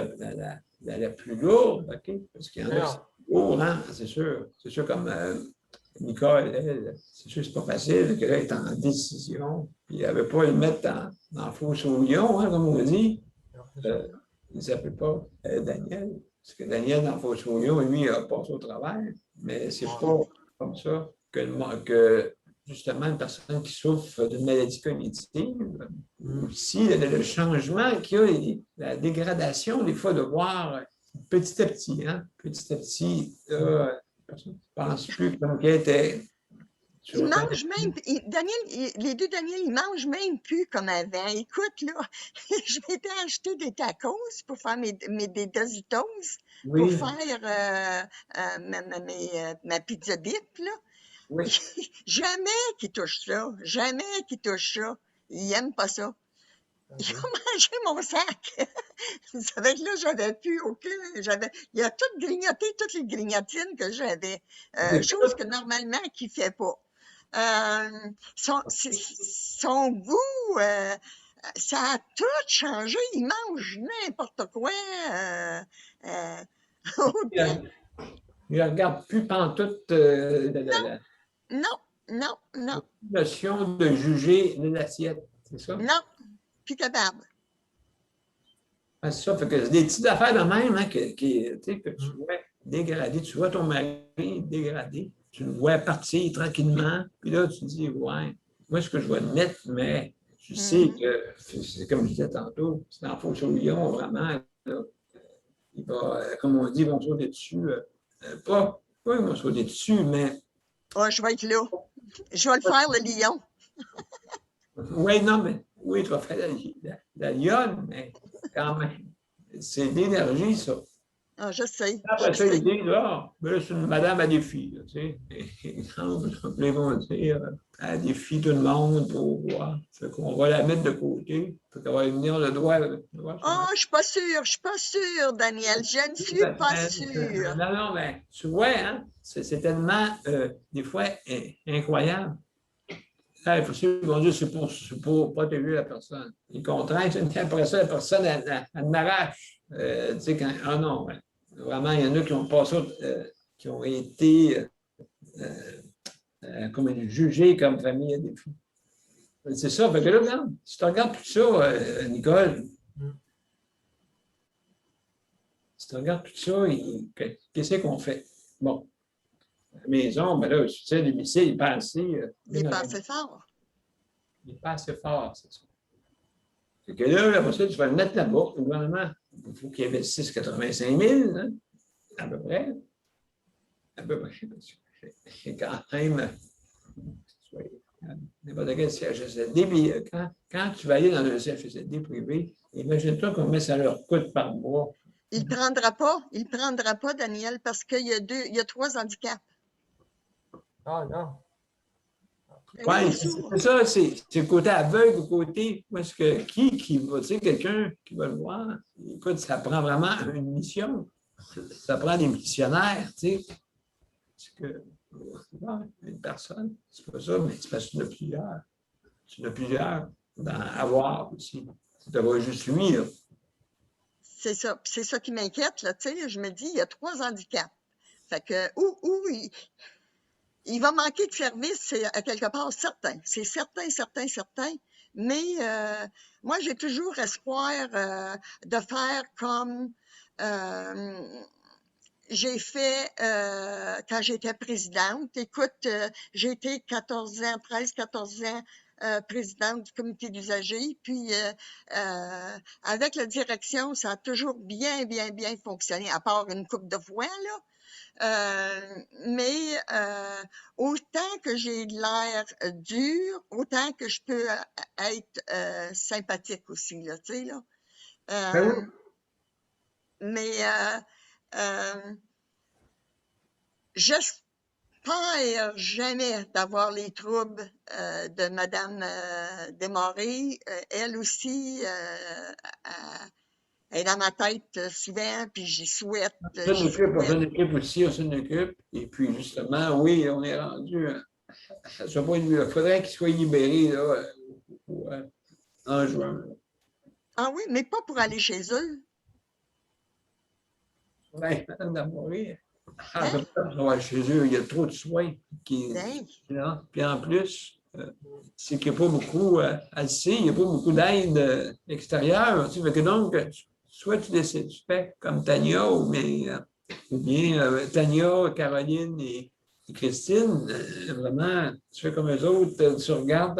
la plus lourde, OK? Parce qu'il y en a qui Non. sont lourds, hein? C'est sûr. C'est sûr, comme Nicole, elle, c'est sûr que c'est pas facile, que là, elle est en décision. Puis elle ne veut pas le mettre dans le faux souillon, hein, comme on dit. Non, c'est ça. Il ne s'appelle pas Daniel. Parce que Daniel, dans le faux souillon, lui, il a passé au travers. Mais c'est pas comme ça que justement, une personne qui souffre d'une maladie cognitive, aussi le changement qu'il y a, la dégradation, des fois, de voir petit à petit, hein, petit à petit, la personne ne pense plus comme qu'elle était. Ils mangent même, Daniel, les deux Daniel, ils mangent même plus comme avant. Écoute, là, je m'étais acheté des tacos pour faire des Doritos, pour Oui, faire ma pizza dip, là. oui. Jamais qu'ils touchent ça. Jamais qu'ils touchent ça. Ils n'aiment pas ça. Ils ont mangé mon sac. Ça fait que là, j'avais plus aucun. Il a tout grignoté, toutes les grignotines que j'avais. Chose que normalement, qu'il ne fait pas. Son goût, ça a tout changé. Il mange n'importe quoi. Il ne regarde plus pantoute Non. la notion de juger l'assiette, c'est ça? Non, plus capable. Ah, c'est ça, fait que c'est des petites affaires de même hein, que tu vois dégrader. Tu vois ton mari dégradé, tu le vois partir tranquillement, puis là, tu te dis, ouais, moi, ce que je vais mettre, mais tu sais que, c'est comme je disais tantôt, c'est en faux souillon, vraiment, là, il va, comme on dit, ils vont sauter dessus, pas ils vont sauter dessus, mais... Oh, je vais être là. Je vais le faire, le lion. Oui, non, mais oui, tu vas faire la lionne, mais quand même, c'est de l'énergie, ça. Ah, je sais. Après Je ça, sais. ils disent, là, mais là, c'est une madame à défi, là, tu sais. Exemple, ils vont dire, à défi tout le monde pour voir. Fait qu'on va la mettre de côté. Fait qu'on va lui venir le droit. Oh, je suis pas sûre, Daniel. Je ne suis pas sûre. Non, mais tu vois, hein, c'est tellement, des fois, incroyable. Là, il faut suivre, mon Dieu, c'est pour protéger la personne. Ils contraignent, après ça, la personne, elle m'arrache. Tu sais, quand, ah non, ouais. Vraiment, il y en a qui ont passé, qui ont été comme jugés comme famille à défi. C'est ça. Fait que là, regarde, si tu regardes tout ça, Nicole, si tu regardes tout ça, qu'est-ce qu'on fait? Bon, la maison, ben là, tu sais, le domicile, il est pas assez. Il est pas assez fort. Il n'est pas assez fort, c'est ça. C'est que là, après ça, tu vas le mettre là-bas. Le gouvernement, il faut qu'il investisse 85 000, hein, à peu près. À peu près. C'est quand même. N'importe quel CHSLD, mais quand tu vas aller dans un CHSLD privé, imagine-toi combien ça leur coûte par mois. Il ne prendra pas, Daniel, parce qu'il y a 3 handicaps. Ah, non. Oui, c'est ça, c'est le côté aveugle, le côté, parce que qui va, tu sais, quelqu'un qui va le voir, écoute, ça prend vraiment une mission, ça prend des missionnaires, tu sais, parce que, une personne, c'est pas ça, mais c'est parce que tu en as plusieurs à voir aussi, tu vas juste lui, là. C'est ça qui m'inquiète, là, tu sais, je me dis, il y a 3 handicaps. Fait que, il va manquer de service, c'est à quelque part certain. C'est certain. Mais moi, j'ai toujours espoir de faire comme j'ai fait quand j'étais présidente. Écoute, j'ai été 14 ans présidente du comité d'usagers. Puis, avec la direction, ça a toujours bien fonctionné, à part une couple de fois, là. Mais autant que j'ai de l'air dur, autant que je peux être sympathique aussi, là, tu sais, là. Mais j'espère jamais d'avoir les troubles de Madame Desmarais. Elle aussi, elle est dans ma tête souvent, puis j'y souhaite. On s'en occupe aussi, on s'en occupe. Et puis, justement, oui, on est rendu à ce point de vue. Il faudrait qu'il soit libéré là, en juin. Ah oui, mais pas pour aller chez eux. Ben, Madame Damoré, Hein? chez eux, il y a trop de soins. Ben, Là. Puis en plus, c'est qu'il n'y a pas beaucoup, elle sait, il n'y a pas beaucoup d'aide extérieure. Tu sais, fait que donc, soit tu décides, tu fais comme Tania ou bien Tania, Caroline et Christine, vraiment, tu fais comme eux autres, tu regardes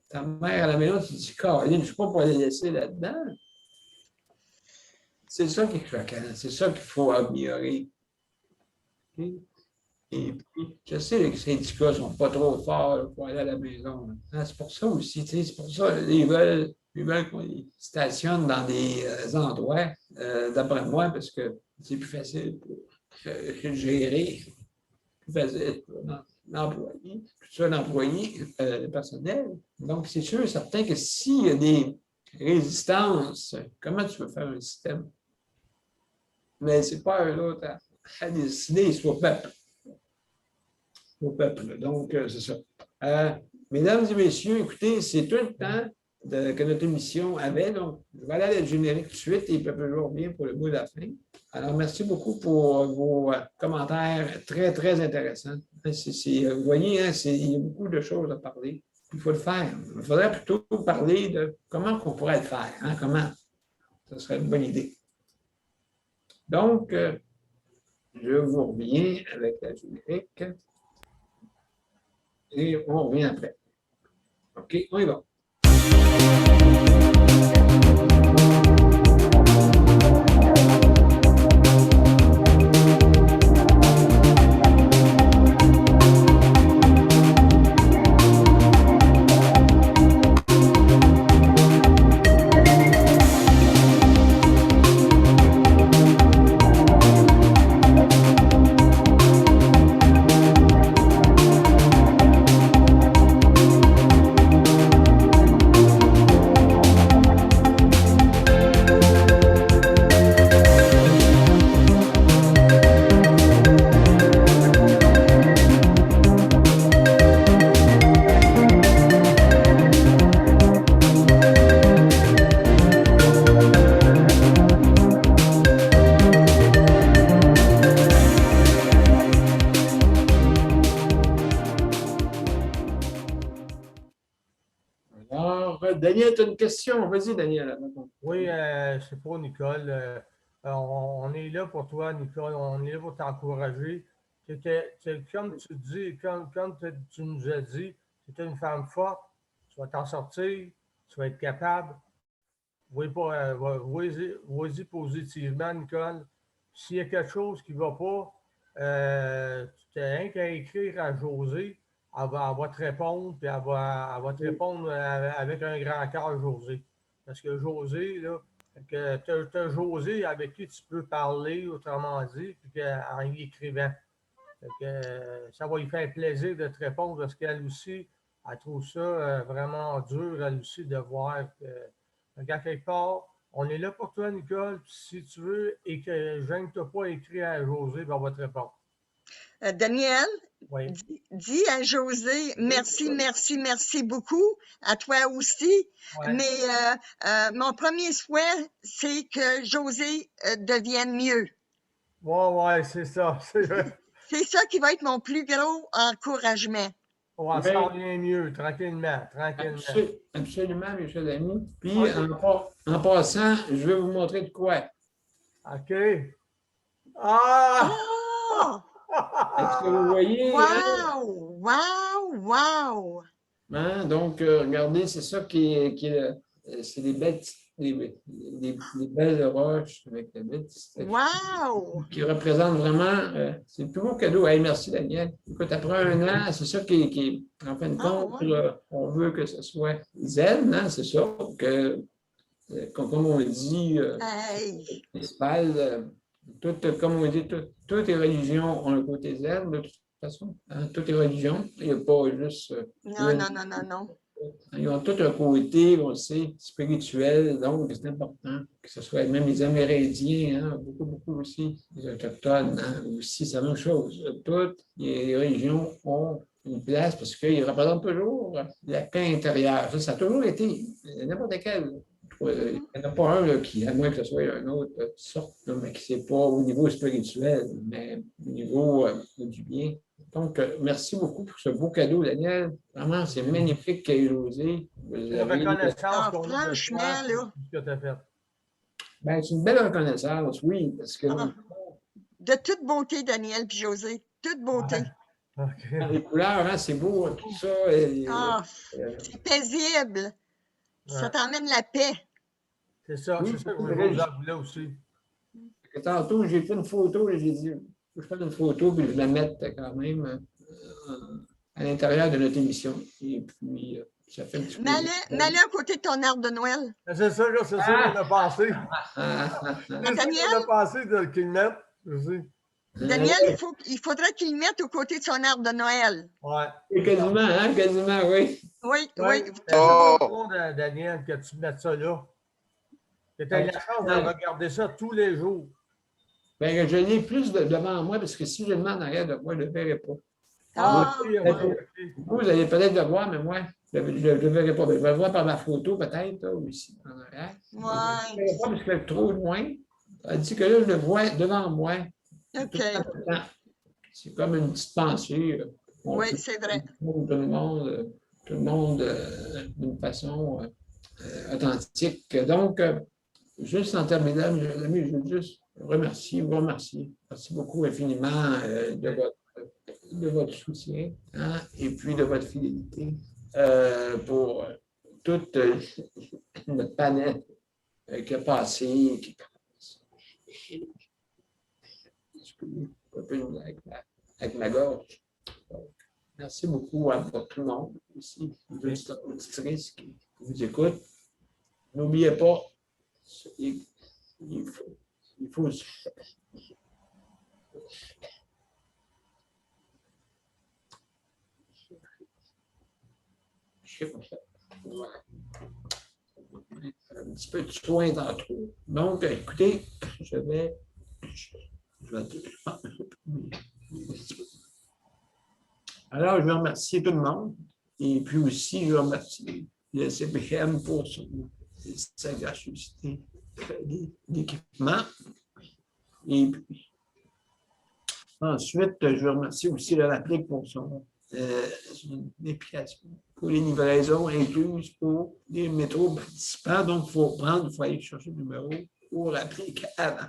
ta mère à la maison, tu te dis, Caroline, je ne suis pas pour les laisser là-dedans. C'est ça qui est choquant, c'est ça qu'il faut améliorer. OK? Et puis, je sais que les syndicats ne sont pas trop forts pour aller à la maison. Hein, c'est pour ça aussi, tu sais, c'est pour ça qu'ils veulent qu'on les stationne dans des endroits, d'après moi, parce que c'est plus facile pour gérer, plus facile pour l'employé, tout ça, l'employé, le personnel. Donc, c'est sûr, certain que s'il y a des résistances, comment tu veux faire un système? Mais ce n'est pas eux autres à décider, c'est au peuple. Au peuple. Donc, c'est ça. Mesdames et messieurs, écoutez, c'est tout le temps que notre émission avait. Donc, je vais aller à la générique tout de suite et il peut toujours bien pour le bout de la fin. Alors, merci beaucoup pour vos commentaires très, très intéressants. Vous voyez, hein, il y a beaucoup de choses à parler. Il faut le faire. Il faudrait plutôt parler de comment on pourrait le faire. Hein, comment? Ce serait une bonne idée. Donc, je vous reviens avec la générique. Et on revient après. OK, on y va. Daniel, tu as une question? Vas-y, Daniel. Oui, c'est pour Nicole. On est là pour toi, Nicole. On est là pour t'encourager. Comme tu dis, comme tu nous as dit, tu es une femme forte. Tu vas t'en sortir. Tu vas être capable. Vas-y positivement, Nicole. S'il y a quelque chose qui ne va pas, tu n'as rien qu'à écrire à Josée. Elle va te répondre, puis elle va te répondre avec un grand cœur, Josée. Parce que Josée, là, tu as Josée avec qui tu peux parler, autrement dit, puis en y écrivant. Ça va lui faire plaisir de te répondre parce qu'elle aussi, elle trouve ça vraiment dur, elle aussi, de voir que, à quelque part, on est là pour toi, Nicole, puis si tu veux, et que je ne t'ai pas écrit à Josée, ben on va te répondre. Daniel, Oui. dis à Josée, merci beaucoup, à toi aussi. Ouais. Mais mon premier souhait, c'est que Josée devienne mieux. Ouais, c'est ça. C'est ça qui va être mon plus gros encouragement. On s'en vient mieux, tranquillement. Absolument, mes chers amis. Puis, en passant, je vais vous montrer de quoi. OK. Ah! Oh! Est-ce que vous voyez? Wow! Hein? Donc, regardez, c'est ça qui est c'est des belles roches avec des belles qui représentent vraiment, c'est le plus beau cadeau. Hey, merci, Daniel. Écoute, après un an, c'est ça qui est, en fin de compte, on veut que ce soit zen, hein? C'est ça, comme on dit, comme on dit, toutes les religions ont un côté zen, de toute façon. Hein? Toutes les religions, il n'y a pas juste... Non. Ils ont tout un côté, on le sait, spirituel, donc c'est important que ce soit même les Amérindiens, hein, beaucoup aussi, les Autochtones, hein, aussi, c'est la même chose. Toutes les religions ont une place parce qu'ils représentent toujours la paix intérieure. Ça a toujours été, n'importe quelle Il n'y en a pas un là, qui, à moins que ce soit un autre sorte, là, mais qui n'est pas au niveau spirituel, mais au niveau du bien. Donc, merci beaucoup pour ce beau cadeau, Daniel. Vraiment, c'est magnifique, José. C'est une reconnaissance qu'on a de franchement, toi, là. ce que tu as fait. Ben, c'est une belle reconnaissance, oui, parce que De toute beauté, Daniel puis José. Toute beauté. OK. les couleurs, hein, c'est beau, tout ça. Et, C'est paisible. Ça Ouais. t'emmène la paix. C'est ça, Oui, c'est ça que c'est José vrai. voulait aussi. Tantôt, j'ai fait une photo et j'ai dit, je vais faire une photo puis je la mette quand même à l'intérieur de notre émission. Et puis, ça fait un petit peu. Mets-le à côté de ton arbre de Noël. C'est ça, là, c'est ça qu'on a pensé. Ah, C'est ça qu'on a pensé de qu'il mette aussi. Daniel, il faudrait qu'il le mette aux côtés de son arbre de Noël. Ouais. Et quasiment, hein, quasiment, oui. Oui, Ouais. oui. C'est bon, Daniel, que tu mettes ça là. Que tu aies la chance de regarder ça tous les jours. Ben, je l'ai plus devant moi parce que si je le mets en arrière de moi, je ne le verrai pas. Ah, Vous allez peut-être le voir, mais moi, je ne le verrai pas. Ben, je vais le voir par ma photo, peut-être, là, ou ici, en arrière. Je ne le verrai pas parce que je suis trop loin. Tandis que là, je le vois devant moi. OK. Tout le temps. C'est comme une petite pensée. Oui, c'est vrai. Tout le monde d'une façon authentique. Donc, juste en terminant, mes amis, je veux juste vous remercier. Merci beaucoup infiniment de votre soutien, hein, et puis de votre fidélité pour toute notre panel qui a passé, qui un peu avec ma gorge. Donc, merci beaucoup à tout le monde ici, les auditrices qui vous écoutent. N'oubliez pas, il faut un petit peu de soin dans trop. Donc, écoutez, je vais alors, je vais remercier tout le monde. Et puis aussi, je remercie le CPM pour sa gracieuseté d'équipement. Et puis, ensuite, je remercie aussi le RAPLIC pour son implication pour les livraisons incluses pour les métros participants. Donc, il faut aller chercher le numéro pour RAPLIC avant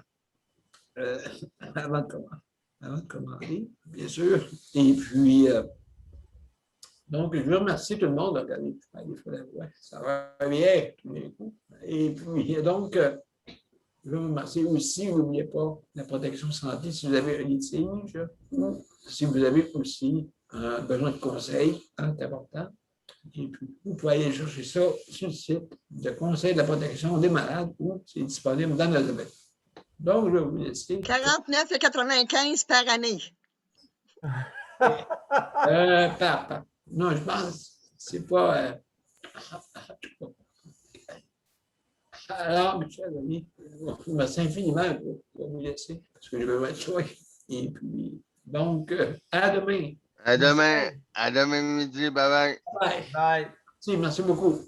de commander, bien sûr. Et puis, donc, je veux remercier tout le monde. Regardez, ça va bien tous les coups. Et puis, donc, je veux remercier aussi, n'oubliez pas, la protection santé si vous avez un litige ou si vous avez aussi besoin de conseils, hein, c'est important. Et puis, vous pouvez aller chercher ça sur le site de Conseil de la protection des malades ou c'est disponible dans notre domaine. Donc, je vais vous laisser. 49,95 par année. Non, je pense que c'est pas. Alors, mes chers amis, merci infiniment pour vous laisser parce que je vais être choix. Et puis, donc, à demain. À demain. À demain midi. Bye bye. Bye. Bye. Merci beaucoup.